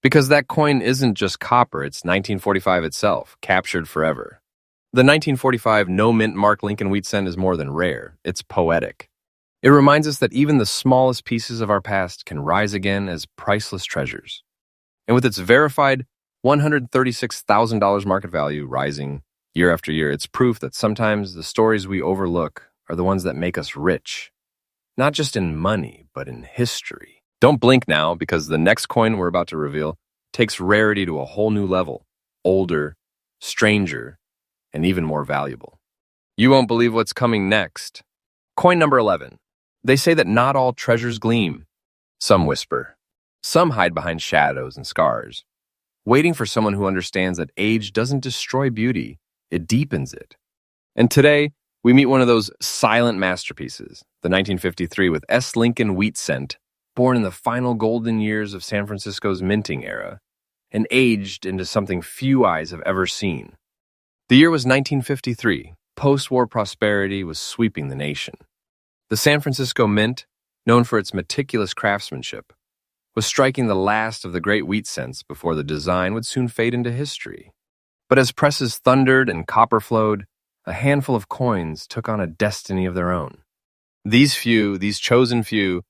Because that coin isn't just copper, it's 1945 itself, captured forever. The 1945 no-mint mark Lincoln wheat cent is more than rare, it's poetic. It reminds us that even the smallest pieces of our past can rise again as priceless treasures. And with its verified $136,000 market value rising year after year, it's proof that sometimes the stories we overlook are the ones that make us rich. Not just in money, but in history. Don't blink now, because the next coin we're about to reveal takes rarity to a whole new level, older, stranger, and even more valuable. You won't believe what's coming next. Coin number 11. They say that not all treasures gleam. Some whisper. Some hide behind shadows and scars, waiting for someone who understands that age doesn't destroy beauty, it deepens it. And today, we meet one of those silent masterpieces, the 1953 with S. Lincoln wheat cent, born in the final golden years of San Francisco's minting era, and aged into something few eyes have ever seen. The year was 1953. Post-war prosperity was sweeping the nation. The San Francisco Mint, known for its meticulous craftsmanship, was striking the last of the great wheat cents before the design would soon fade into history. But as presses thundered and copper flowed, a handful of coins took on a destiny of their own. These chosen few,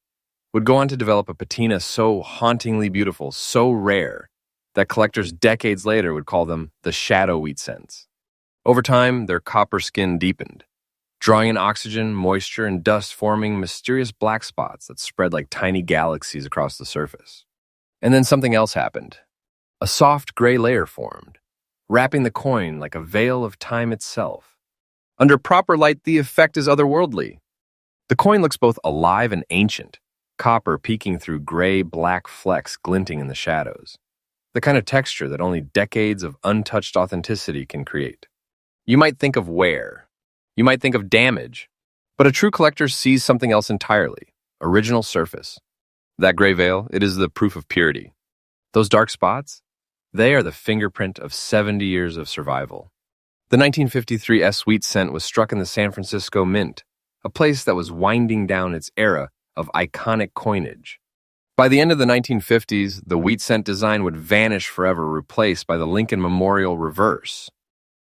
would go on to develop a patina so hauntingly beautiful, so rare, that collectors decades later would call them the shadow wheat cents. Over time, their copper skin deepened, drawing in oxygen, moisture, and dust, forming mysterious black spots that spread like tiny galaxies across the surface. And then something else happened. A soft gray layer formed, wrapping the coin like a veil of time itself. Under proper light, the effect is otherworldly. The coin looks both alive and ancient, copper peeking through gray-black flecks glinting in the shadows, the kind of texture that only decades of untouched authenticity can create. You might think of wear. You might think of damage. But a true collector sees something else entirely, original surface. That gray veil, it is the proof of purity. Those dark spots, they are the fingerprint of 70 years of survival. The 1953 S wheat cent was struck in the San Francisco Mint, a place that was winding down its era of iconic coinage. By the end of the 1950s, the wheat cent design would vanish forever, replaced by the Lincoln Memorial reverse.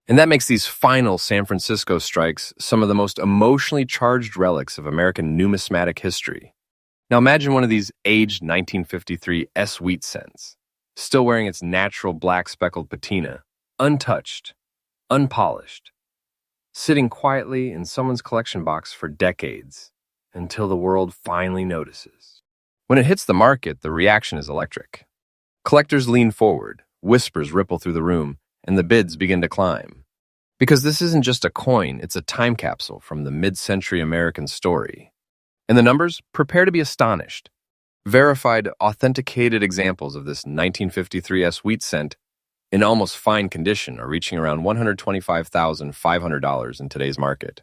And that makes these final San Francisco strikes some of the most emotionally charged relics of American numismatic history. Now imagine one of these aged 1953 S wheat cents, still wearing its natural black speckled patina, untouched, unpolished, sitting quietly in someone's collection box for decades, until the world finally notices. When it hits the market, the reaction is electric. Collectors lean forward, whispers ripple through the room, and the bids begin to climb. Because this isn't just a coin, it's a time capsule from the mid-century American story. And the numbers? Prepare to be astonished. Verified, authenticated examples of this 1953 S wheat cent in almost fine condition are reaching around $125,500 in today's market.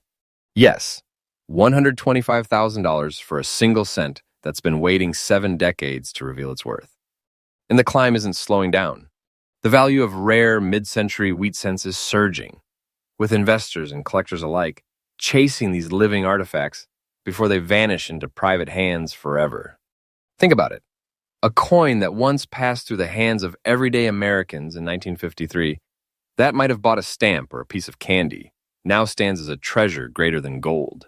Yes, $125,000 for a single cent that's been waiting 7 decades to reveal its worth. And the climb isn't slowing down. The value of rare mid-century wheat cents is surging, with investors and collectors alike chasing these living artifacts before they vanish into private hands forever. Think about it. A coin that once passed through the hands of everyday Americans in 1953, that might have bought a stamp or a piece of candy, now stands as a treasure greater than gold.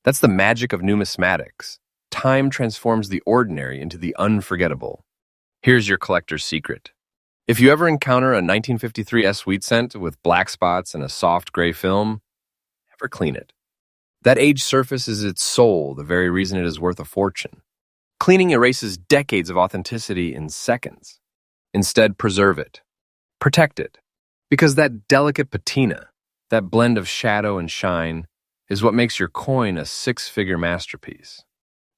That's the magic of numismatics. Time transforms the ordinary into the unforgettable. Here's your collector's secret. If you ever encounter a 1953 S wheat cent with black spots and a soft gray film, never clean it. That aged surface is its soul, the very reason it is worth a fortune. Cleaning erases decades of authenticity in seconds. Instead, preserve it. Protect it. Because that delicate patina, that blend of shadow and shine, is what makes your coin a 6-figure masterpiece.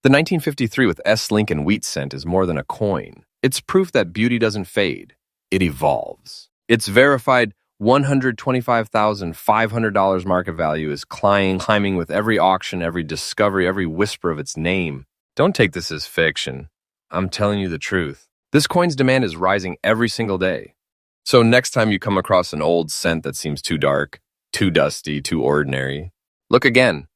The 1953 with S. Lincoln wheat cent is more than a coin. It's proof that beauty doesn't fade. It evolves. Its verified $125,500 market value is climbing with every auction, every discovery, every whisper of its name. Don't take this as fiction. I'm telling you the truth. This coin's demand is rising every single day. So next time you come across an old cent that seems too dark, too dusty, too ordinary, look again.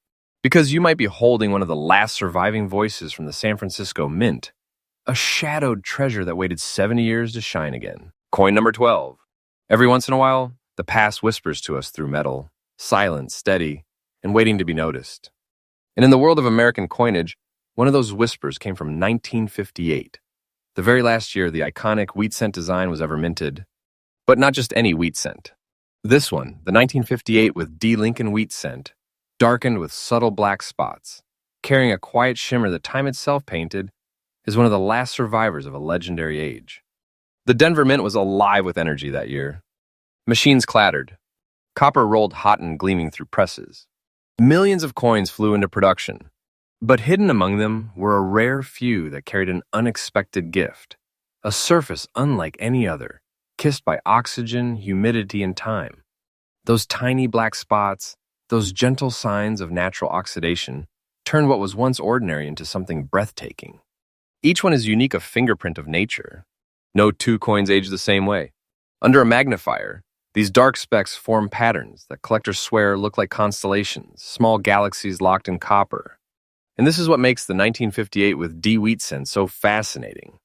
Because you might be holding one of the last surviving voices from the San Francisco Mint, a shadowed treasure that waited 70 years to shine again. Coin number 12. Every once in a while, the past whispers to us through metal, silent, steady, and waiting to be noticed. And in the world of American coinage, one of those whispers came from 1958, the very last year the iconic wheat cent design was ever minted. But not just any wheat cent. This one, the 1958 with D. Lincoln wheat cent, darkened with subtle black spots, carrying a quiet shimmer that time itself painted, is one of the last survivors of a legendary age. The Denver Mint was alive with energy that year. Machines clattered. Copper rolled hot and gleaming through presses. Millions of coins flew into production, but hidden among them were a rare few that carried an unexpected gift, a surface unlike any other, kissed by oxygen, humidity, and time. Those tiny black spots, those gentle signs of natural oxidation, turned what was once ordinary into something breathtaking. Each one is unique, a fingerprint of nature. No two coins age the same way. Under a magnifier, these dark specks form patterns that collectors swear look like constellations, small galaxies locked in copper. And this is what makes the 1958 with D. Wheatcent so fascinating.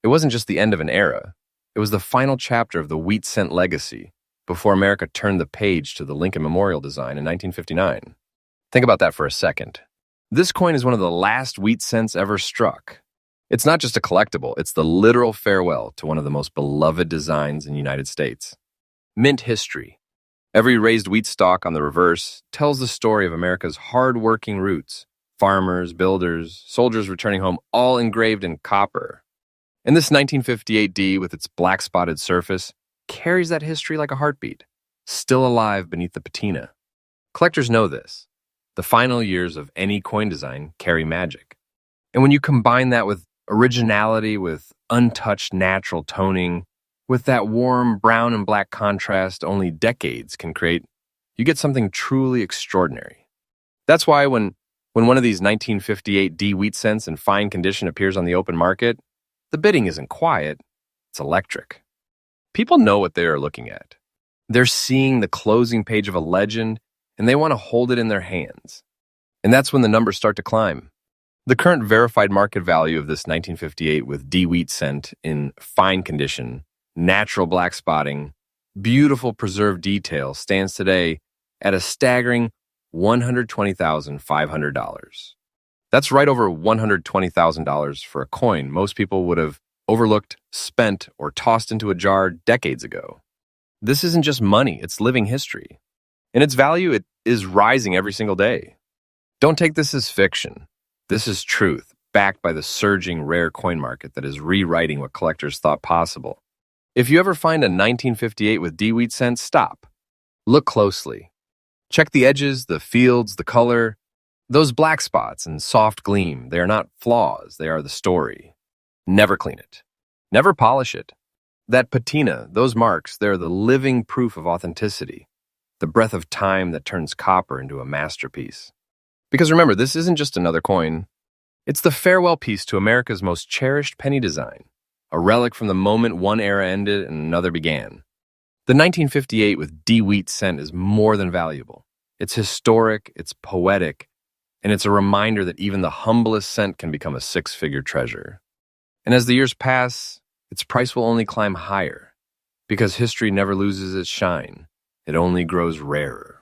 It wasn't just the end of an era. It was the final chapter of the Wheatcent legacy before America turned the page to the Lincoln Memorial design in 1959. Think about that for a second. This coin is one of the last Wheatcents ever struck. It's not just a collectible, it's the literal farewell to one of the most beloved designs in the United States. Mint history. Every raised wheat stalk on the reverse tells the story of America's hard-working roots. Farmers, builders, soldiers returning home, all engraved in copper. And this 1958 D, with its black-spotted surface, carries that history like a heartbeat, still alive beneath the patina. Collectors know this. The final years of any coin design carry magic. And when you combine that with originality, with untouched natural toning, with that warm brown and black contrast only decades can create, you get something truly extraordinary. That's why when one of these 1958 D Wheatcents in fine condition appears on the open market, the bidding isn't quiet, it's electric. People know what they are looking at. They're seeing the closing page of a legend, and they want to hold it in their hands. And that's when the numbers start to climb. The current verified market value of this 1958 with D Wheatcent in fine condition, natural black spotting, beautiful preserved detail stands today at a staggering $120,500. That's right over $120,000 for a coin most people would have overlooked, spent, or tossed into a jar decades ago. This isn't just money, it's living history. And its value, it is rising every single day. Don't take this as fiction. This is truth, backed by the surging rare coin market that is rewriting what collectors thought possible. If you ever find a 1958 with D Wheatcent, stop. Look closely. Check the edges, the fields, the color. Those black spots and soft gleam, they are not flaws, they are the story. Never clean it. Never polish it. That patina, those marks, they're the living proof of authenticity, the breath of time that turns copper into a masterpiece. Because remember, this isn't just another coin. It's the farewell piece to America's most cherished penny design, a relic from the moment one era ended and another began. The 1958 with D Wheatcent is more than valuable. It's historic, it's poetic, and it's a reminder that even the humblest cent can become a six-figure treasure. And as the years pass, its price will only climb higher, because history never loses its shine. It only grows rarer.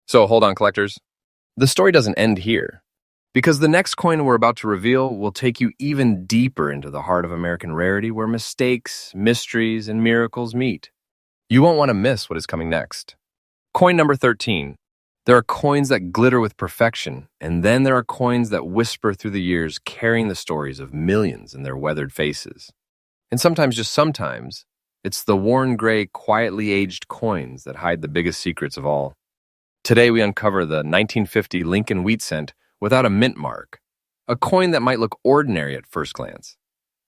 So hold on, collectors. The story doesn't end here, because the next coin we're about to reveal will take you even deeper into the heart of American rarity, where mistakes, mysteries, and miracles meet. You won't want to miss what is coming next. Coin number 13. There are coins that glitter with perfection, and then there are coins that whisper through the years, carrying the stories of millions in their weathered faces. And sometimes, just sometimes, it's the worn gray, quietly aged coins that hide the biggest secrets of all. Today we uncover the 1950 Lincoln Wheatcent without a mint mark, a coin that might look ordinary at first glance.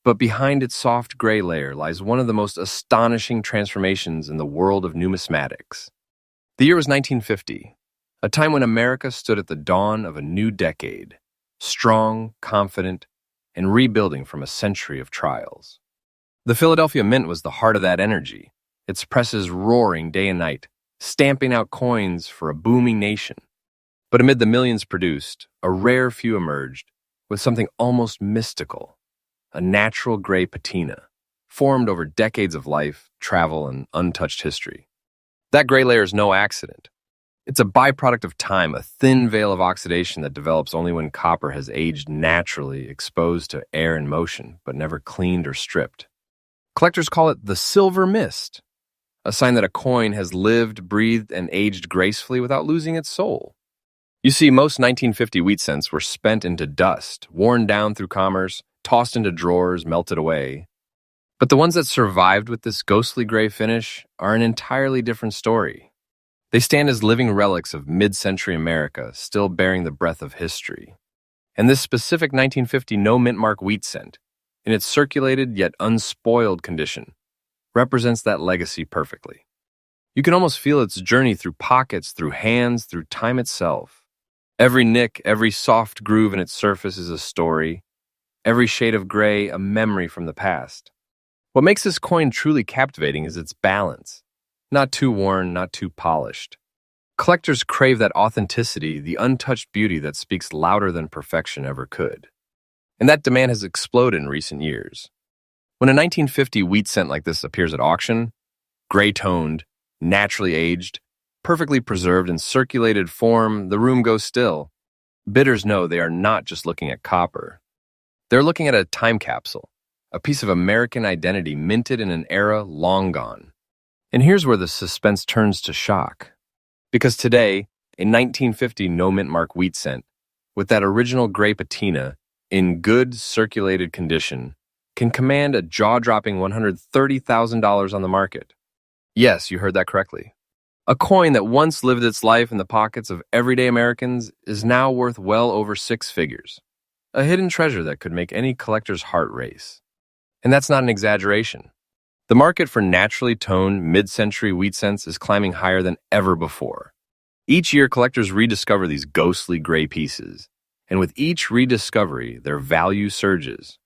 But behind its soft gray layer lies one of the most astonishing transformations in the world of numismatics. The year was 1950, a time when America stood at the dawn of a new decade, strong, confident, and rebuilding from a century of trials. The Philadelphia Mint was the heart of that energy, its presses roaring day and night, stamping out coins for a booming nation. But amid the millions produced, a rare few emerged with something almost mystical, a natural gray patina, formed over decades of life, travel, and untouched history. That gray layer is no accident. It's a byproduct of time, a thin veil of oxidation that develops only when copper has aged naturally, exposed to air and motion, but never cleaned or stripped. Collectors call it the silver mist, a sign that a coin has lived, breathed, and aged gracefully without losing its soul. You see, most 1950 Wheatcents were spent into dust, worn down through commerce, tossed into drawers, melted away. But the ones that survived with this ghostly gray finish are an entirely different story. They stand as living relics of mid-century America, still bearing the breath of history. And this specific 1950 no-mint mark wheat cent, in its circulated yet unspoiled condition, represents that legacy perfectly. You can almost feel its journey through pockets, through hands, through time itself. Every nick, every soft groove in its surface is a story, every shade of gray a memory from the past. What makes this coin truly captivating is its balance. Not too worn, not too polished. Collectors crave that authenticity, the untouched beauty that speaks louder than perfection ever could. And that demand has exploded in recent years. When a 1950 wheat cent like this appears at auction, gray-toned, naturally aged, perfectly preserved in circulated form, the room goes still. Bidders know they are not just looking at copper. They're looking at a time capsule, a piece of American identity minted in an era long gone. And here's where the suspense turns to shock. Because today, a 1950 no-mint mark wheat cent, with that original gray patina, in good circulated condition, can command a jaw-dropping $130,000 on the market. Yes, you heard that correctly. A coin that once lived its life in the pockets of everyday Americans is now worth well over six figures. A hidden treasure that could make any collector's heart race. And that's not an exaggeration. The market for naturally toned mid-century wheat cents is climbing higher than ever before. Each year, collectors rediscover these ghostly gray pieces, and with each rediscovery, their value surges.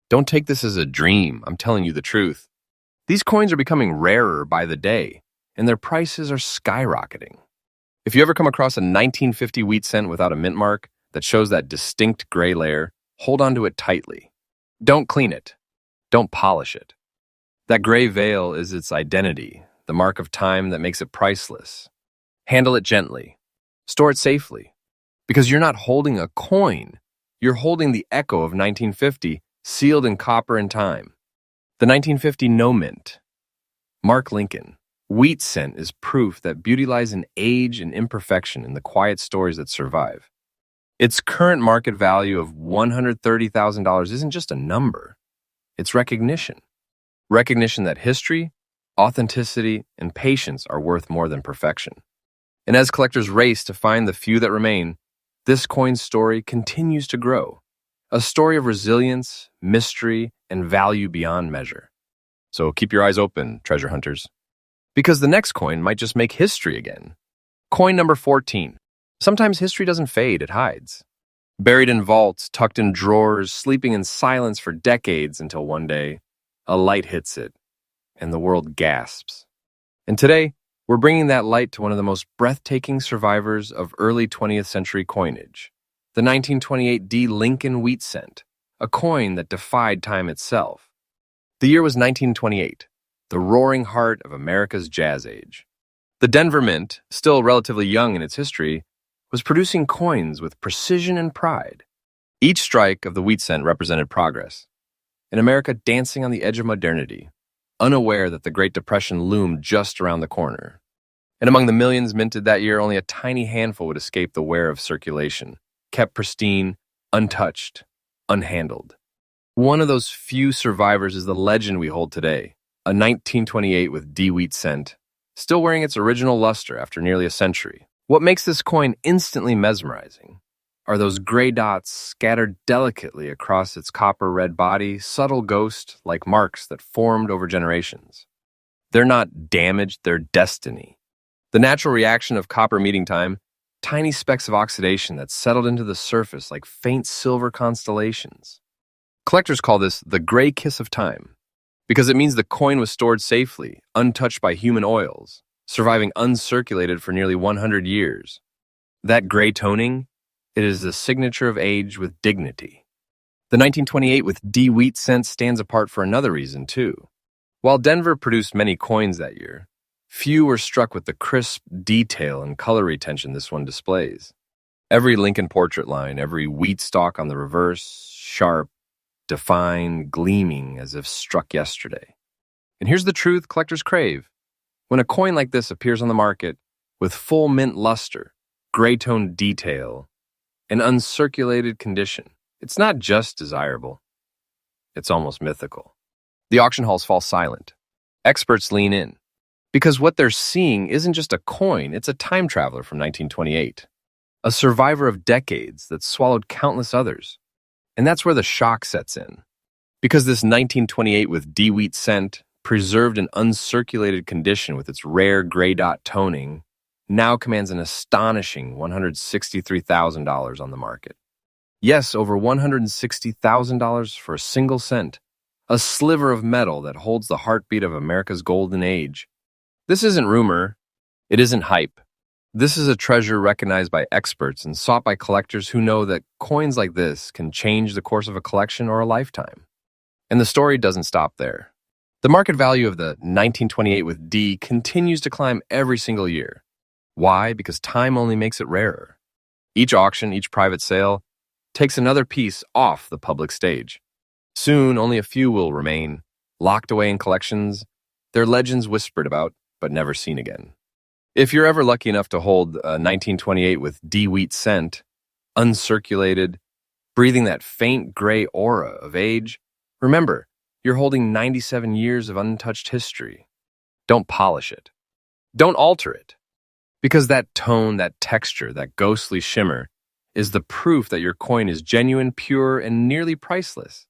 Don't take this as a dream, I'm telling you the truth. These coins are becoming rarer by the day, and their prices are skyrocketing. If you ever come across a 1950 wheat cent without a mint mark that shows that distinct gray layer, hold on to it tightly. Don't clean it. Don't polish it. That gray veil is its identity, the mark of time that makes it priceless. Handle it gently. Store it safely. Because you're not holding a coin. You're holding the echo of 1950, sealed in copper and time. The 1950 no mint. Mark Lincoln. Wheat cent is proof that beauty lies in age and imperfection in the quiet stories that survive. Its current market value of $130,000 isn't just a number. It's recognition. Recognition that history, authenticity, and patience are worth more than perfection. And as collectors race to find the few that remain, this coin's story continues to grow. A story of resilience, mystery, and value beyond measure. So keep your eyes open, treasure hunters. Because the next coin might just make history again. Coin number 14. Sometimes history doesn't fade, it hides. Buried in vaults, tucked in drawers, sleeping in silence for decades until one day, a light hits it, and the world gasps. And today, we're bringing that light to one of the most breathtaking survivors of early 20th century coinage, the 1928 D. Lincoln wheat cent, a coin that defied time itself. The year was 1928, the roaring heart of America's jazz age. The Denver Mint, still relatively young in its history, was producing coins with precision and pride. Each strike of the wheat cent represented progress, an America dancing on the edge of modernity, unaware that the Great Depression loomed just around the corner. And among the millions minted that year, only a tiny handful would escape the wear of circulation, kept pristine, untouched, unhandled. One of those few survivors is the legend we hold today, a 1928 with D wheat cent, still wearing its original luster after nearly a century. What makes this coin instantly mesmerizing are those gray dots scattered delicately across its copper-red body, subtle ghost-like marks that formed over generations. They're not damaged, they're destiny. The natural reaction of copper meeting time, tiny specks of oxidation that settled into the surface like faint silver constellations. Collectors call this the gray kiss of time, because it means the coin was stored safely, untouched by human oils, surviving uncirculated for nearly 100 years. That gray toning, it is the signature of age with dignity. The 1928 with D wheat cent stands apart for another reason, too. While Denver produced many coins that year, few were struck with the crisp detail and color retention this one displays. Every Lincoln portrait line, every wheat stalk on the reverse, sharp, defined, gleaming as if struck yesterday. And here's the truth collectors crave. When a coin like this appears on the market, with full mint luster, gray-toned detail, and uncirculated condition, it's not just desirable. It's almost mythical. The auction halls fall silent. Experts lean in. Because what they're seeing isn't just a coin, it's a time traveler from 1928, a survivor of decades that swallowed countless others. And that's where the shock sets in. Because this 1928 with D wheat cent, preserved in uncirculated condition with its rare gray dot toning, now commands an astonishing $163,000 on the market. Yes, over $160,000 for a single cent, a sliver of metal that holds the heartbeat of America's golden age. This isn't rumor. It isn't hype. This is a treasure recognized by experts and sought by collectors who know that coins like this can change the course of a collection or a lifetime. And the story doesn't stop there. The market value of the 1928 with D continues to climb every single year. Why? Because time only makes it rarer. Each auction, each private sale, takes another piece off the public stage. Soon, only a few will remain, locked away in collections, their legends whispered about, but never seen again. If you're ever lucky enough to hold a 1928 with D wheat cent, uncirculated, breathing that faint gray aura of age, remember, you're holding 97 years of untouched history. Don't polish it. Don't alter it. Because that tone, that texture, that ghostly shimmer is the proof that your coin is genuine, pure, and nearly priceless.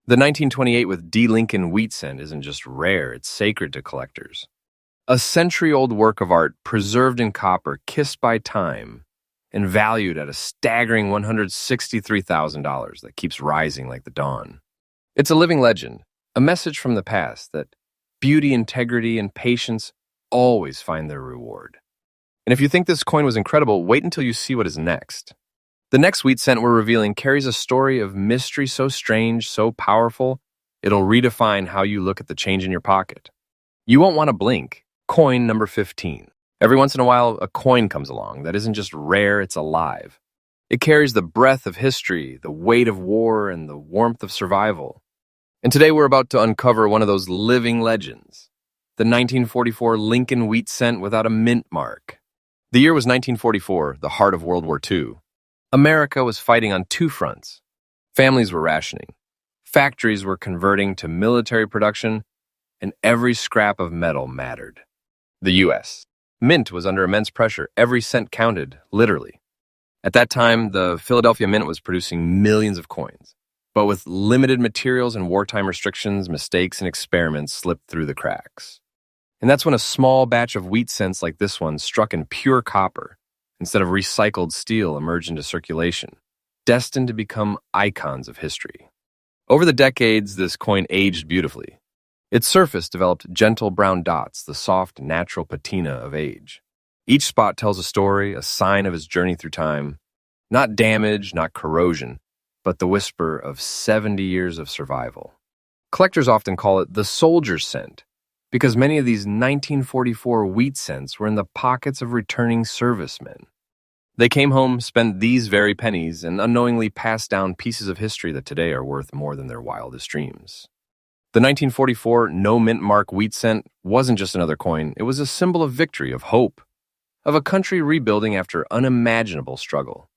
The 1928 with D Lincoln wheat cent isn't just rare, it's sacred to collectors. A century-old work of art preserved in copper, kissed by time, and valued at a staggering $163,000 that keeps rising like the dawn. It's a living legend, a message from the past that beauty, integrity, and patience always find their reward. And if you think this coin was incredible, wait until you see what is next. The next wheat cent we're revealing carries a story of mystery so strange, so powerful, it'll redefine how you look at the change in your pocket. You won't want to blink. Coin number 15. Every once in a while, a coin comes along that isn't just rare, it's alive. It carries the breath of history, the weight of war, and the warmth of survival. And today we're about to uncover one of those living legends, the 1944 Lincoln wheat cent without a mint mark. The year was 1944, the heart of World War II. America was fighting on two fronts. Families were rationing. Factories were converting to military production, and every scrap of metal mattered. The U.S. Mint was under immense pressure. Every cent counted, literally. At that time, the Philadelphia Mint was producing millions of coins. But with limited materials and wartime restrictions, mistakes and experiments slipped through the cracks. And that's when a small batch of wheat cents like this one struck in pure copper, instead of recycled steel, emerged into circulation, destined to become icons of history. Over the decades, this coin aged beautifully. Its surface developed gentle brown dots, the soft, natural patina of age. Each spot tells a story, a sign of its journey through time. Not damage, not corrosion, but the whisper of 70 years of survival. Collectors often call it the soldier's cent, because many of these 1944 wheat cents were in the pockets of returning servicemen. They came home, spent these very pennies, and unknowingly passed down pieces of history that today are worth more than their wildest dreams. The 1944 no mint mark wheat cent wasn't just another coin, it was a symbol of victory, of hope, of a country rebuilding after unimaginable struggle.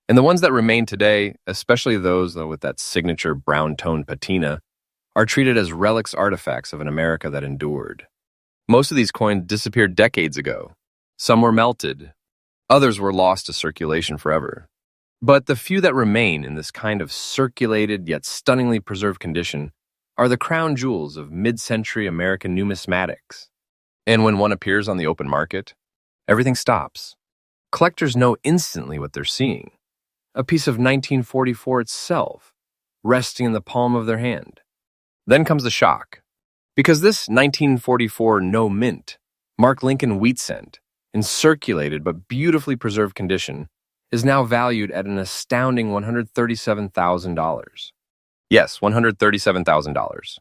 And the ones that remain today, especially those with that signature brown-toned patina, are treated as relics artifacts of an America that endured. Most of these coins disappeared decades ago. Some were melted. Others were lost to circulation forever. But the few that remain in this kind of circulated yet stunningly preserved condition are the crown jewels of mid-century American numismatics. And when one appears on the open market, everything stops. Collectors know instantly what they're seeing. A piece of 1944 itself, resting in the palm of their hand. Then comes the shock. Because this 1944 no mint, Mark Lincoln wheat cent, in circulated but beautifully preserved condition, is now valued at an astounding $137,000. Yes, $137,000.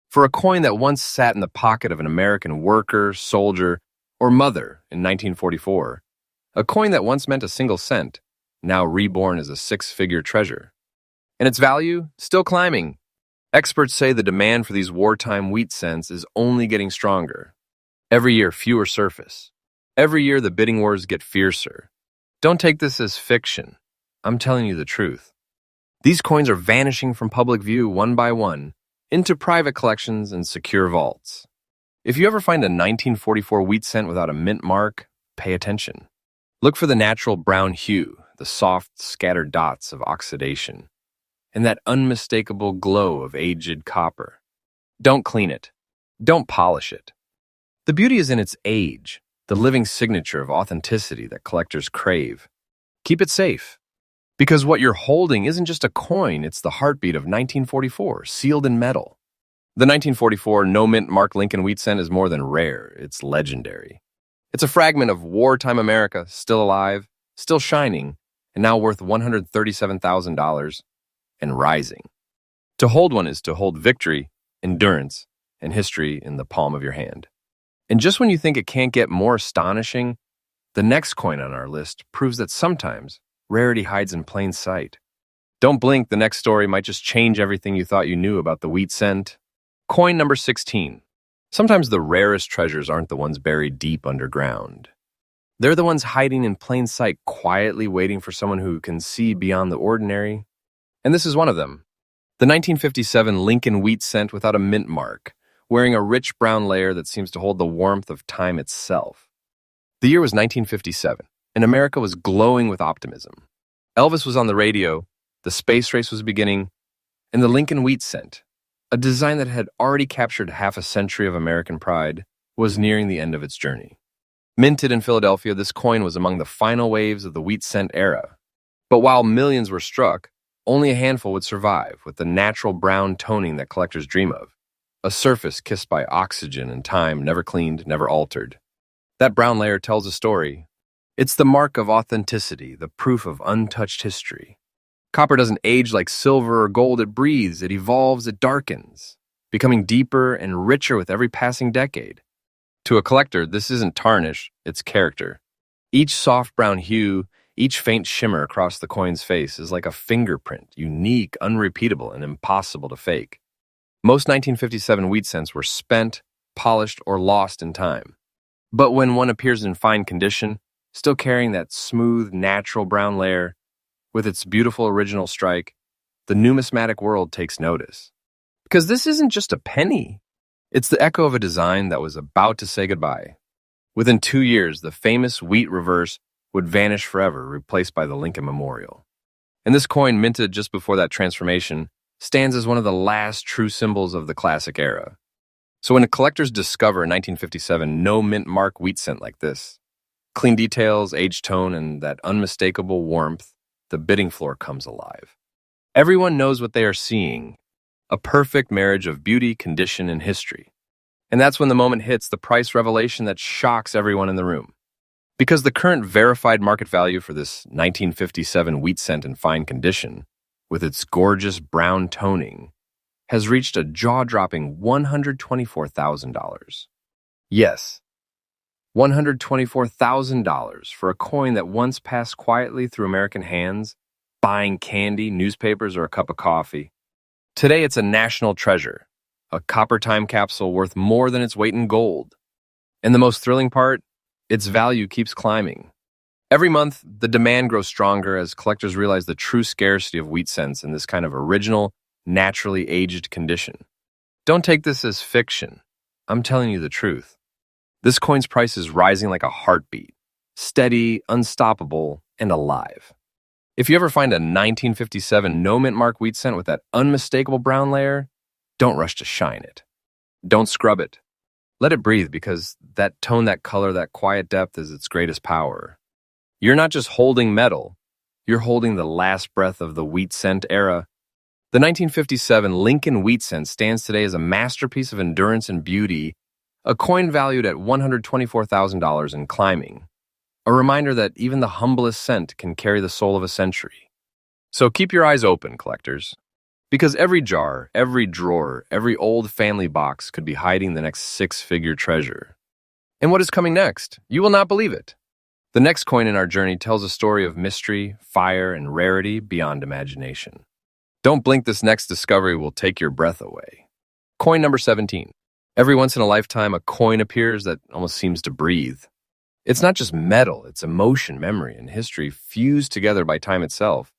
For a coin that once sat in the pocket of an American worker, soldier, or mother in 1944, a coin that once meant a single cent, now reborn as a six-figure treasure. And its value? Still climbing. Experts say the demand for these wartime wheat cents is only getting stronger. Every year, fewer surface. Every year, the bidding wars get fiercer. Don't take this as fiction. I'm telling you the truth. These coins are vanishing from public view one by one into private collections and secure vaults. If you ever find a 1944 wheat cent without a mint mark, pay attention. Look for the natural brown hue, the soft, scattered dots of oxidation, and that unmistakable glow of aged copper. Don't clean it. Don't polish it. The beauty is in its age, the living signature of authenticity that collectors crave. Keep it safe. Because what you're holding isn't just a coin, it's the heartbeat of 1944, sealed in metal. The 1944 no-mint Mark Lincoln wheat cent is more than rare, it's legendary. It's a fragment of wartime America, still alive, still shining, and now worth $137,000 and rising. To hold one is to hold victory, endurance, and history in the palm of your hand. And just when you think it can't get more astonishing, the next coin on our list proves that sometimes rarity hides in plain sight. Don't blink, the next story might just change everything you thought you knew about the wheat cent. Coin number 16. Sometimes the rarest treasures aren't the ones buried deep underground. They're the ones hiding in plain sight, quietly waiting for someone who can see beyond the ordinary. And this is one of them. The 1957 Lincoln wheat cent without a mint mark, wearing a rich brown layer that seems to hold the warmth of time itself. The year was 1957, and America was glowing with optimism. Elvis was on the radio, the space race was beginning, and the Lincoln wheat cent, a design that had already captured half a century of American pride, was nearing the end of its journey. Minted in Philadelphia, this coin was among the final waves of the wheat cent era. But while millions were struck, only a handful would survive with the natural brown toning that collectors dream of, a surface kissed by oxygen and time, never cleaned, never altered. That brown layer tells a story. It's the mark of authenticity, the proof of untouched history. Copper doesn't age like silver or gold, it breathes, it evolves, it darkens, becoming deeper and richer with every passing decade. To a collector, this isn't tarnish, it's character. Each soft brown hue, each faint shimmer across the coin's face is like a fingerprint, unique, unrepeatable, and impossible to fake. Most 1957 wheat cents were spent, polished, or lost in time. But when one appears in fine condition, still carrying that smooth, natural brown layer, with its beautiful original strike, the numismatic world takes notice. Because this isn't just a penny. It's the echo of a design that was about to say goodbye. Within 2 years, the famous wheat reverse would vanish forever, replaced by the Lincoln Memorial. And this coin, minted just before that transformation, stands as one of the last true symbols of the classic era. So when collectors discover a 1957 no-mint mark wheat cent like this, clean details, aged tone, and that unmistakable warmth, the bidding floor comes alive. Everyone knows what they are seeing, a perfect marriage of beauty, condition, and history. And that's when the moment hits, the price revelation that shocks everyone in the room. Because the current verified market value for this 1957 wheat cent in fine condition, with its gorgeous brown toning, has reached a jaw-dropping $124,000. Yes, $124,000 for a coin that once passed quietly through American hands, buying candy, newspapers, or a cup of coffee. Today it's a national treasure, a copper time capsule worth more than its weight in gold. And the most thrilling part, its value keeps climbing. Every month, the demand grows stronger as collectors realize the true scarcity of wheat cents in this kind of original, naturally aged condition. Don't take this as fiction. I'm telling you the truth. This coin's price is rising like a heartbeat, steady, unstoppable, and alive. If you ever find a 1957 no-mint mark wheat cent with that unmistakable brown layer, don't rush to shine it. Don't scrub it. Let it breathe, because that tone, that color, that quiet depth is its greatest power. You're not just holding metal, you're holding the last breath of the wheat cent era. The 1957 Lincoln wheat cent stands today as a masterpiece of endurance and beauty, a coin valued at $124,000 and climbing. A reminder that even the humblest cent can carry the soul of a century. So keep your eyes open, collectors. Because every jar, every drawer, every old family box could be hiding the next six-figure treasure. And what is coming next? You will not believe it. The next coin in our journey tells a story of mystery, fire, and rarity beyond imagination. Don't blink, this next discovery will take your breath away. Coin number 17. Every once in a lifetime, a coin appears that almost seems to breathe. It's not just metal, it's emotion, memory, and history fused together by time itself.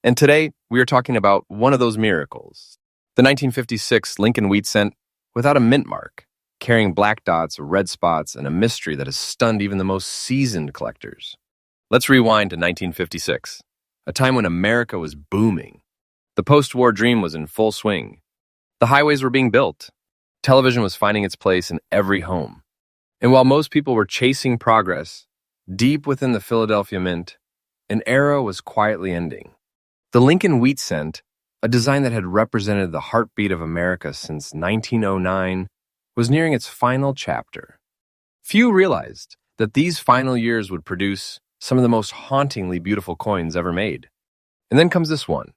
And today, we are talking about one of those miracles. The 1956 Lincoln wheat cent without a mint mark, carrying black dots, red spots, and a mystery that has stunned even the most seasoned collectors. Let's rewind to 1956, a time when America was booming. The post-war dream was in full swing. The highways were being built. Television was finding its place in every home. And while most people were chasing progress, deep within the Philadelphia Mint, an era was quietly ending. The Lincoln Wheat Cent, a design that had represented the heartbeat of America since 1909, was nearing its final chapter. Few realized that these final years would produce some of the most hauntingly beautiful coins ever made. And then comes this one,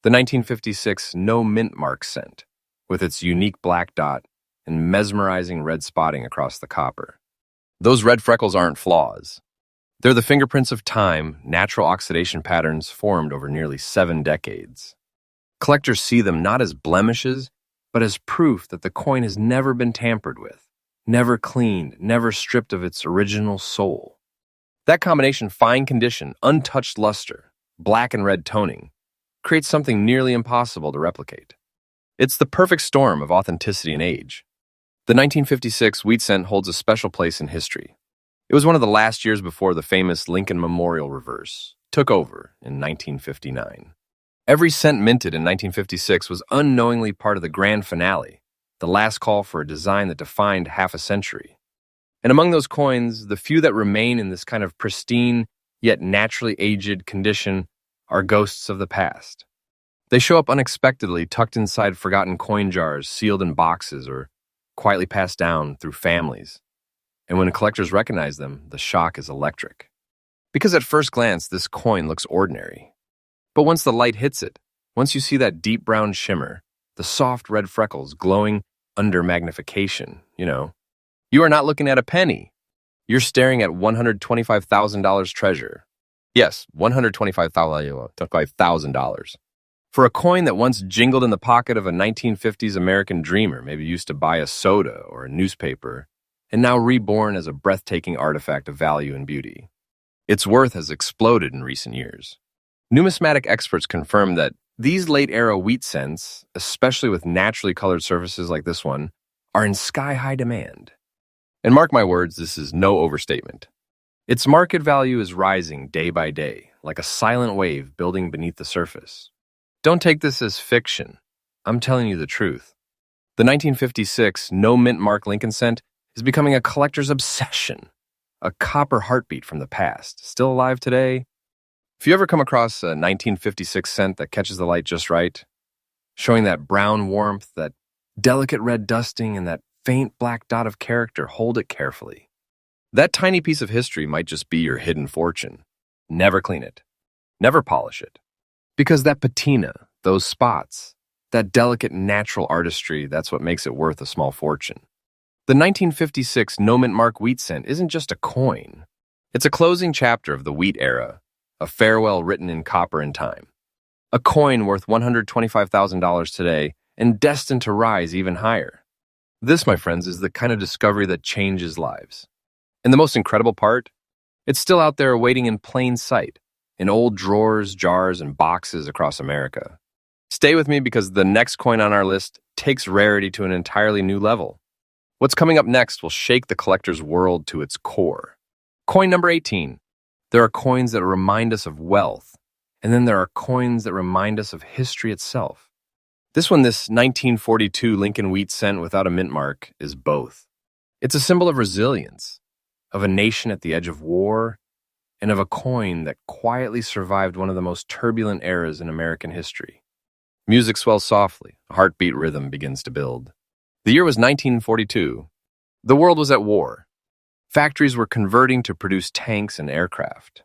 the 1956 No Mint Mark cent, with its unique black dot and mesmerizing red spotting across the copper. Those red freckles aren't flaws. They're the fingerprints of time, natural oxidation patterns formed over nearly 7 decades. Collectors see them not as blemishes, but as proof that the coin has never been tampered with, never cleaned, never stripped of its original soul. That combination, fine condition, untouched luster, black and red toning, creates something nearly impossible to replicate. It's the perfect storm of authenticity and age. The 1956 wheat cent holds a special place in history. It was one of the last years before the famous Lincoln Memorial reverse took over in 1959. Every cent minted in 1956 was unknowingly part of the grand finale, the last call for a design that defined half a century. And among those coins, the few that remain in this kind of pristine, yet naturally aged condition are ghosts of the past. They show up unexpectedly, tucked inside forgotten coin jars, sealed in boxes, or quietly passed down through families. And when collectors recognize them, the shock is electric. Because at first glance, this coin looks ordinary. But once the light hits it, once you see that deep brown shimmer, the soft red freckles glowing under magnification, you are not looking at a penny. You're staring at $125,000 treasure. Yes, $125,000. For a coin that once jingled in the pocket of a 1950s American dreamer, maybe used to buy a soda or a newspaper, and now reborn as a breathtaking artifact of value and beauty. Its worth has exploded in recent years. Numismatic experts confirm that these late-era wheat cents, especially with naturally colored surfaces like this one, are in sky-high demand. And mark my words, this is no overstatement. Its market value is rising day by day, like a silent wave building beneath the surface. Don't take this as fiction. I'm telling you the truth. The 1956 No Mint Mark Lincoln cent is becoming a collector's obsession, a copper heartbeat from the past, still alive today. If you ever come across a 1956 cent that catches the light just right, showing that brown warmth, that delicate red dusting, and that faint black dot of character, hold it carefully. That tiny piece of history might just be your hidden fortune. Never clean it. Never polish it. Because that patina, those spots, that delicate natural artistry, that's what makes it worth a small fortune. The 1956 No Mint Mark wheat cent isn't just a coin. It's a closing chapter of the wheat era, a farewell written in copper and time. A coin worth $125,000 today and destined to rise even higher. This, my friends, is the kind of discovery that changes lives. And the most incredible part? It's still out there waiting in plain sight, in old drawers, jars, and boxes across America. Stay with me because the next coin on our list takes rarity to an entirely new level. What's coming up next will shake the collector's world to its core. Coin number 18. There are coins that remind us of wealth, and then there are coins that remind us of history itself. This 1942 Lincoln Wheat cent without a mint mark, is both. It's a symbol of resilience, of a nation at the edge of war, and of a coin that quietly survived one of the most turbulent eras in American history. Music swells softly, a heartbeat rhythm begins to build. The year was 1942. The world was at war. Factories were converting to produce tanks and aircraft.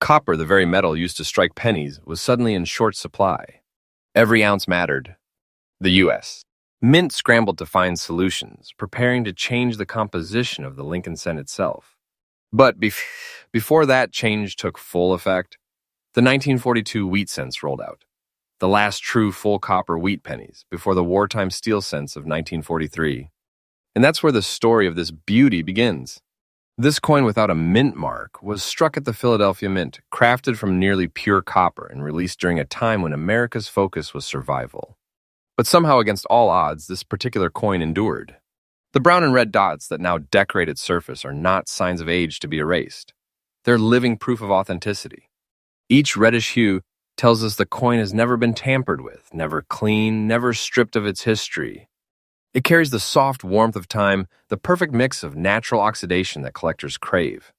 Copper, the very metal used to strike pennies, was suddenly in short supply. Every ounce mattered. The U.S. Mint scrambled to find solutions, preparing to change the composition of the Lincoln cent itself. But before that change took full effect, the 1942 wheat cents rolled out. The last true full copper wheat pennies before the wartime steel cents of 1943. And that's where the story of this beauty begins. This coin without a mint mark was struck at the Philadelphia Mint, crafted from nearly pure copper and released during a time when America's focus was survival. But somehow, against all odds, this particular coin endured. The brown and red dots that now decorate its surface are not signs of age to be erased. They're living proof of authenticity. Each reddish hue tells us the coin has never been tampered with, never cleaned, never stripped of its history. It carries the soft warmth of time, the perfect mix of natural oxidation that collectors crave.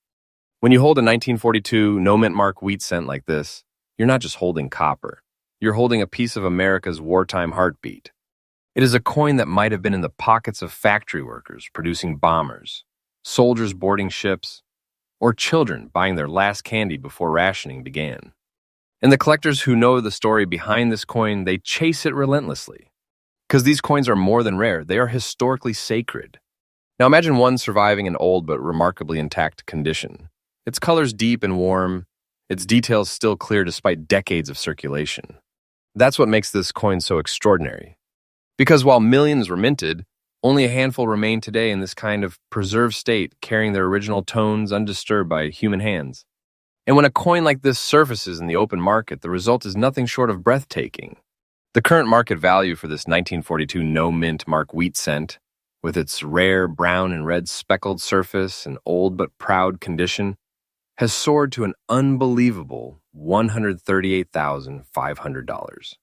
When you hold a 1942 no-mint mark wheat cent like this, you're not just holding copper. You're holding a piece of America's wartime heartbeat. It is a coin that might have been in the pockets of factory workers producing bombers, soldiers boarding ships, or children buying their last candy before rationing began. And the collectors who know the story behind this coin, they chase it relentlessly. Because these coins are more than rare, they are historically sacred. Now imagine one surviving in old but remarkably intact condition. Its colors deep and warm, its details still clear despite decades of circulation. That's what makes this coin so extraordinary. Because while millions were minted, only a handful remain today in this kind of preserved state, carrying their original tones undisturbed by human hands. And when a coin like this surfaces in the open market, the result is nothing short of breathtaking. The current market value for this 1942 no-mint mark wheat cent, with its rare brown and red speckled surface and old but proud condition, has soared to an unbelievable $138,500.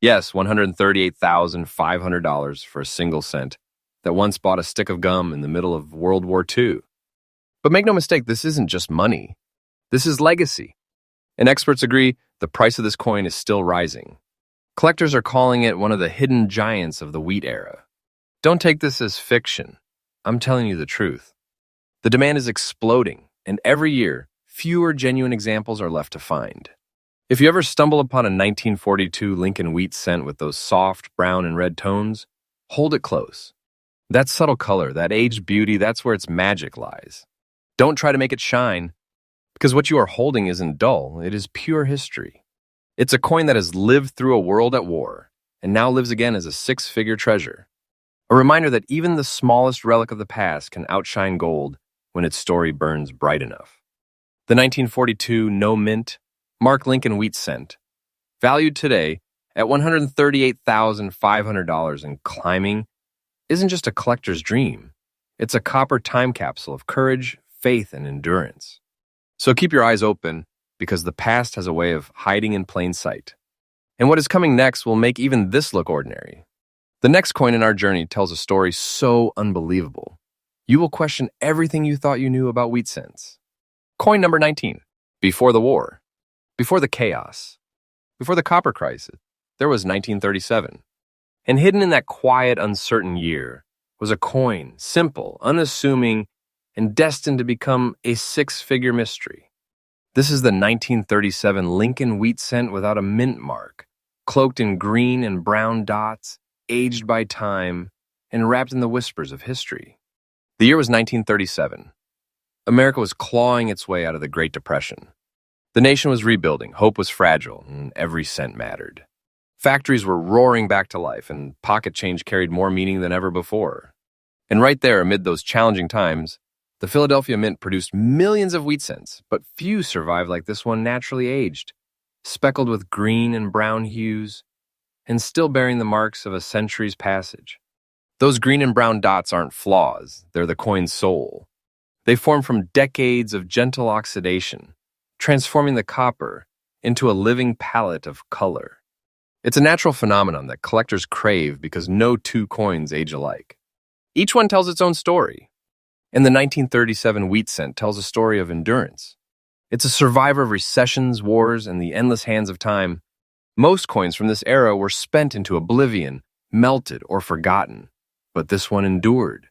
Yes, $138,500 for a single cent that once bought a stick of gum in the middle of World War II. But make no mistake, this isn't just money. This is legacy. And experts agree the price of this coin is still rising. Collectors are calling it one of the hidden giants of the wheat era. Don't take this as fiction. I'm telling you the truth. The demand is exploding, and every year, fewer genuine examples are left to find. If you ever stumble upon a 1942 Lincoln wheat cent with those soft brown and red tones, hold it close. That subtle color, that aged beauty, that's where its magic lies. Don't try to make it shine, because what you are holding isn't dull, it is pure history. It's a coin that has lived through a world at war, and now lives again as a six-figure treasure. A reminder that even the smallest relic of the past can outshine gold when its story burns bright enough. The 1942 no-mint Mark Lincoln wheat cent, valued today at $138,500 and climbing, isn't just a collector's dream. It's a copper time capsule of courage, faith, and endurance. So keep your eyes open, because the past has a way of hiding in plain sight. And what is coming next will make even this look ordinary. The next coin in our journey tells a story so unbelievable, you will question everything you thought you knew about wheat cents. Coin number 19. Before the war. Before the chaos. Before the copper crisis. There was 1937. And hidden in that quiet, uncertain year was a coin, simple, unassuming, and destined to become a six-figure mystery. This is the 1937 Lincoln wheat cent without a mint mark, cloaked in green and brown dots, aged by time, and wrapped in the whispers of history. The year was 1937. America was clawing its way out of the Great Depression. The nation was rebuilding, hope was fragile, and every cent mattered. Factories were roaring back to life, and pocket change carried more meaning than ever before. And right there, amid those challenging times, the Philadelphia Mint produced millions of wheat cents, but few survived like this one naturally aged, speckled with green and brown hues, and still bearing the marks of a century's passage. Those green and brown dots aren't flaws, they're the coin's soul. They form from decades of gentle oxidation, transforming the copper into a living palette of color. It's a natural phenomenon that collectors crave because no two coins age alike. Each one tells its own story. And the 1937 wheat cent tells a story of endurance. It's a survivor of recessions, wars, and the endless hands of time. Most coins from this era were spent into oblivion, melted, or forgotten. But this one endured,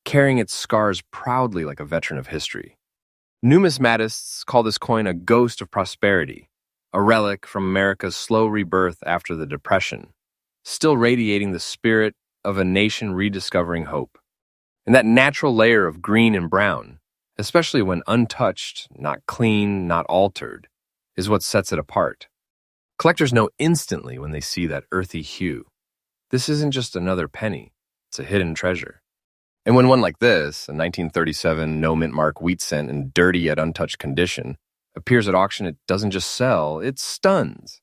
carrying its scars proudly like a veteran of history. Numismatists call this coin a ghost of prosperity, a relic from America's slow rebirth after the Depression, still radiating the spirit of a nation rediscovering hope. And that natural layer of green and brown, especially when untouched, not clean, not altered, is what sets it apart. Collectors know instantly when they see that earthy hue. This isn't just another penny, it's a hidden treasure. And when one like this, a 1937 no-mint mark wheat cent in dirty yet untouched condition, appears at auction, it doesn't just sell, it stuns.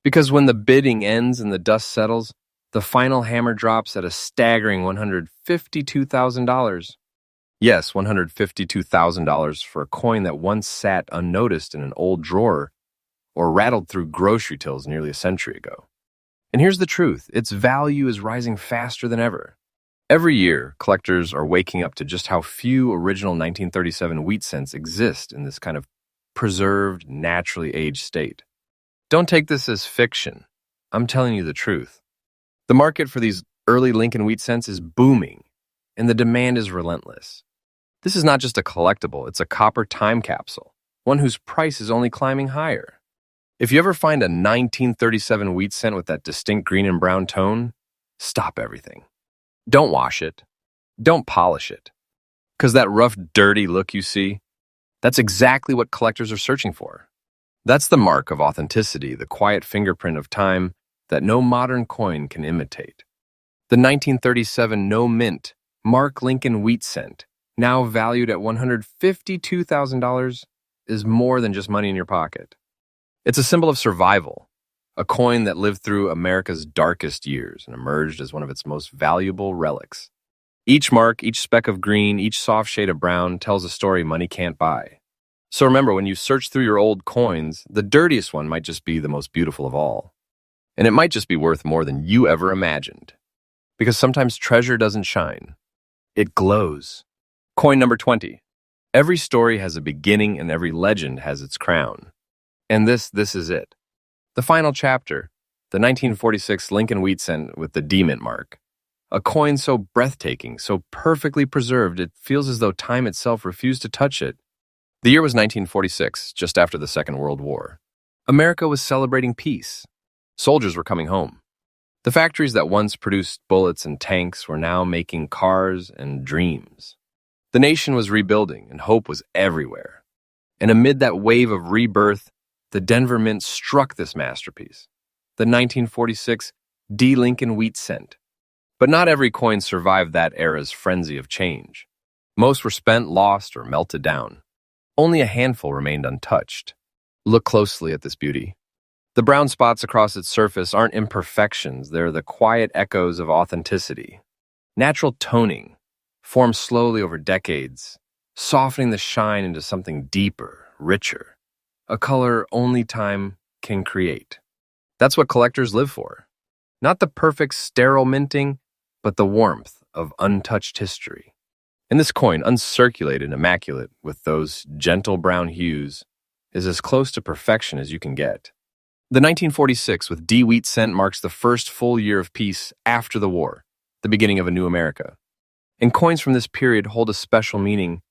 Because when the bidding ends and the dust settles, The final hammer drops at a staggering $152,000. Yes, $152,000 for a coin that once sat unnoticed in an old drawer or rattled through grocery tills nearly a century ago. And here's the truth, its value is rising faster than ever. Every year, collectors are waking up to just how few original 1937 wheat cents exist in this kind of preserved, naturally aged state. Don't take this as fiction. I'm telling you the truth. The market for these early Lincoln wheat cents is booming, and the demand is relentless. This is not just a collectible, it's a copper time capsule, one whose price is only climbing higher. If you ever find a 1937 wheat cent with that distinct green and brown tone, stop everything. Don't wash it. Don't polish it. Because that rough, dirty look you see, that's exactly what collectors are searching for. That's the mark of authenticity, the quiet fingerprint of time that no modern coin can imitate. The 1937 no mint Mark Lincoln wheat cent, now valued at $152,000, is more than just money in your pocket. It's a symbol of survival, a coin that lived through America's darkest years and emerged as one of its most valuable relics. Each mark, each speck of green, each soft shade of brown tells a story money can't buy. So remember, when you search through your old coins, the dirtiest one might just be the most beautiful of all. And it might just be worth more than you ever imagined. Because sometimes treasure doesn't shine. It glows. Coin number 20. Every story has a beginning and every legend has its crown. And this is it. The final chapter, the 1946 Lincoln wheat cent with the D-mint mark. A coin so breathtaking, so perfectly preserved, it feels as though time itself refused to touch it. The year was 1946, just after the Second World War. America was celebrating peace. Soldiers were coming home. The factories that once produced bullets and tanks were now making cars and dreams. The nation was rebuilding, and hope was everywhere. And amid that wave of rebirth, the Denver Mint struck this masterpiece, the 1946 D. Lincoln wheat cent. But not every coin survived that era's frenzy of change. Most were spent, lost, or melted down. Only a handful remained untouched. Look closely at this beauty. The brown spots across its surface aren't imperfections, they're the quiet echoes of authenticity. Natural toning, formed slowly over decades, softening the shine into something deeper, richer, a color only time can create. That's what collectors live for. Not the perfect, sterile minting, but the warmth of untouched history. And this coin, uncirculated and immaculate, with those gentle brown hues, is as close to perfection as you can get. The 1946 with D wheat cent marks the first full year of peace after the war, the beginning of a new America. And coins from this period hold a special meaning.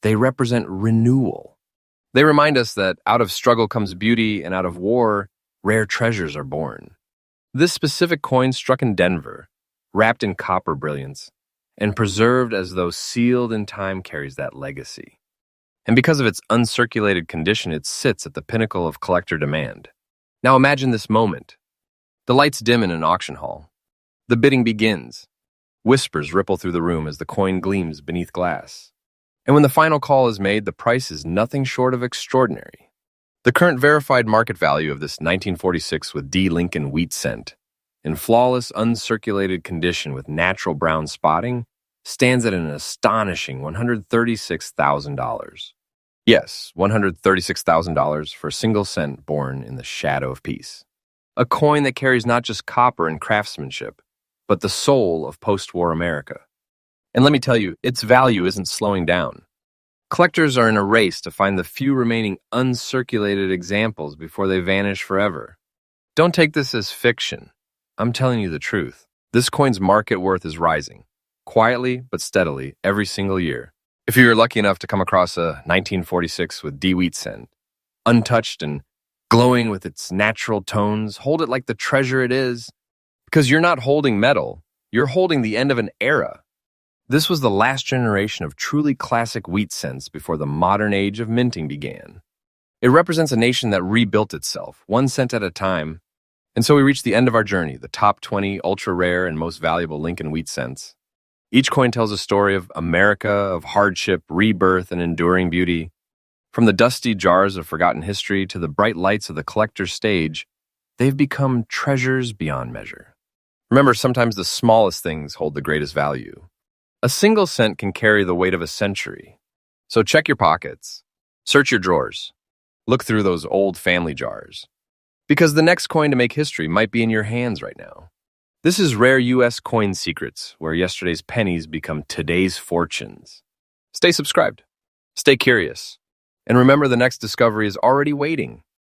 They represent renewal. They remind us that out of struggle comes beauty, and out of war, rare treasures are born. This specific coin struck in Denver, wrapped in copper brilliance, and preserved as though sealed in time, carries that legacy. And because of its uncirculated condition, it sits at the pinnacle of collector demand. Now imagine this moment. The lights dim in an auction hall. The bidding begins. Whispers ripple through the room as the coin gleams beneath glass. And when the final call is made, the price is nothing short of extraordinary. The current verified market value of this 1946 with D. Lincoln wheat cent, in flawless, uncirculated condition with natural brown spotting, stands at an astonishing $136,000. Yes, $136,000 for a single cent born in the shadow of peace. A coin that carries not just copper and craftsmanship, but the soul of post-war America. And let me tell you, its value isn't slowing down. Collectors are in a race to find the few remaining uncirculated examples before they vanish forever. Don't take this as fiction. I'm telling you the truth. This coin's market worth is rising, quietly but steadily, every single year. If you're lucky enough to come across a 1946 with D wheat cent, untouched and glowing with its natural tones, hold it like the treasure it is. Because you're not holding metal, you're holding the end of an era. This was the last generation of truly classic wheat cents before the modern age of minting began. It represents a nation that rebuilt itself, 1 cent at a time. And so we reach the end of our journey, the top 20 ultra-rare and most valuable Lincoln wheat cents. Each coin tells a story of America, of hardship, rebirth, and enduring beauty. From the dusty jars of forgotten history to the bright lights of the collector's stage, they've become treasures beyond measure. Remember, sometimes the smallest things hold the greatest value. A single cent can carry the weight of a century. So check your pockets, search your drawers, look through those old family jars. Because the next coin to make history might be in your hands right now. This is Rare US Coin Secrets, where yesterday's pennies become today's fortunes. Stay subscribed, stay curious, and remember the next discovery is already waiting.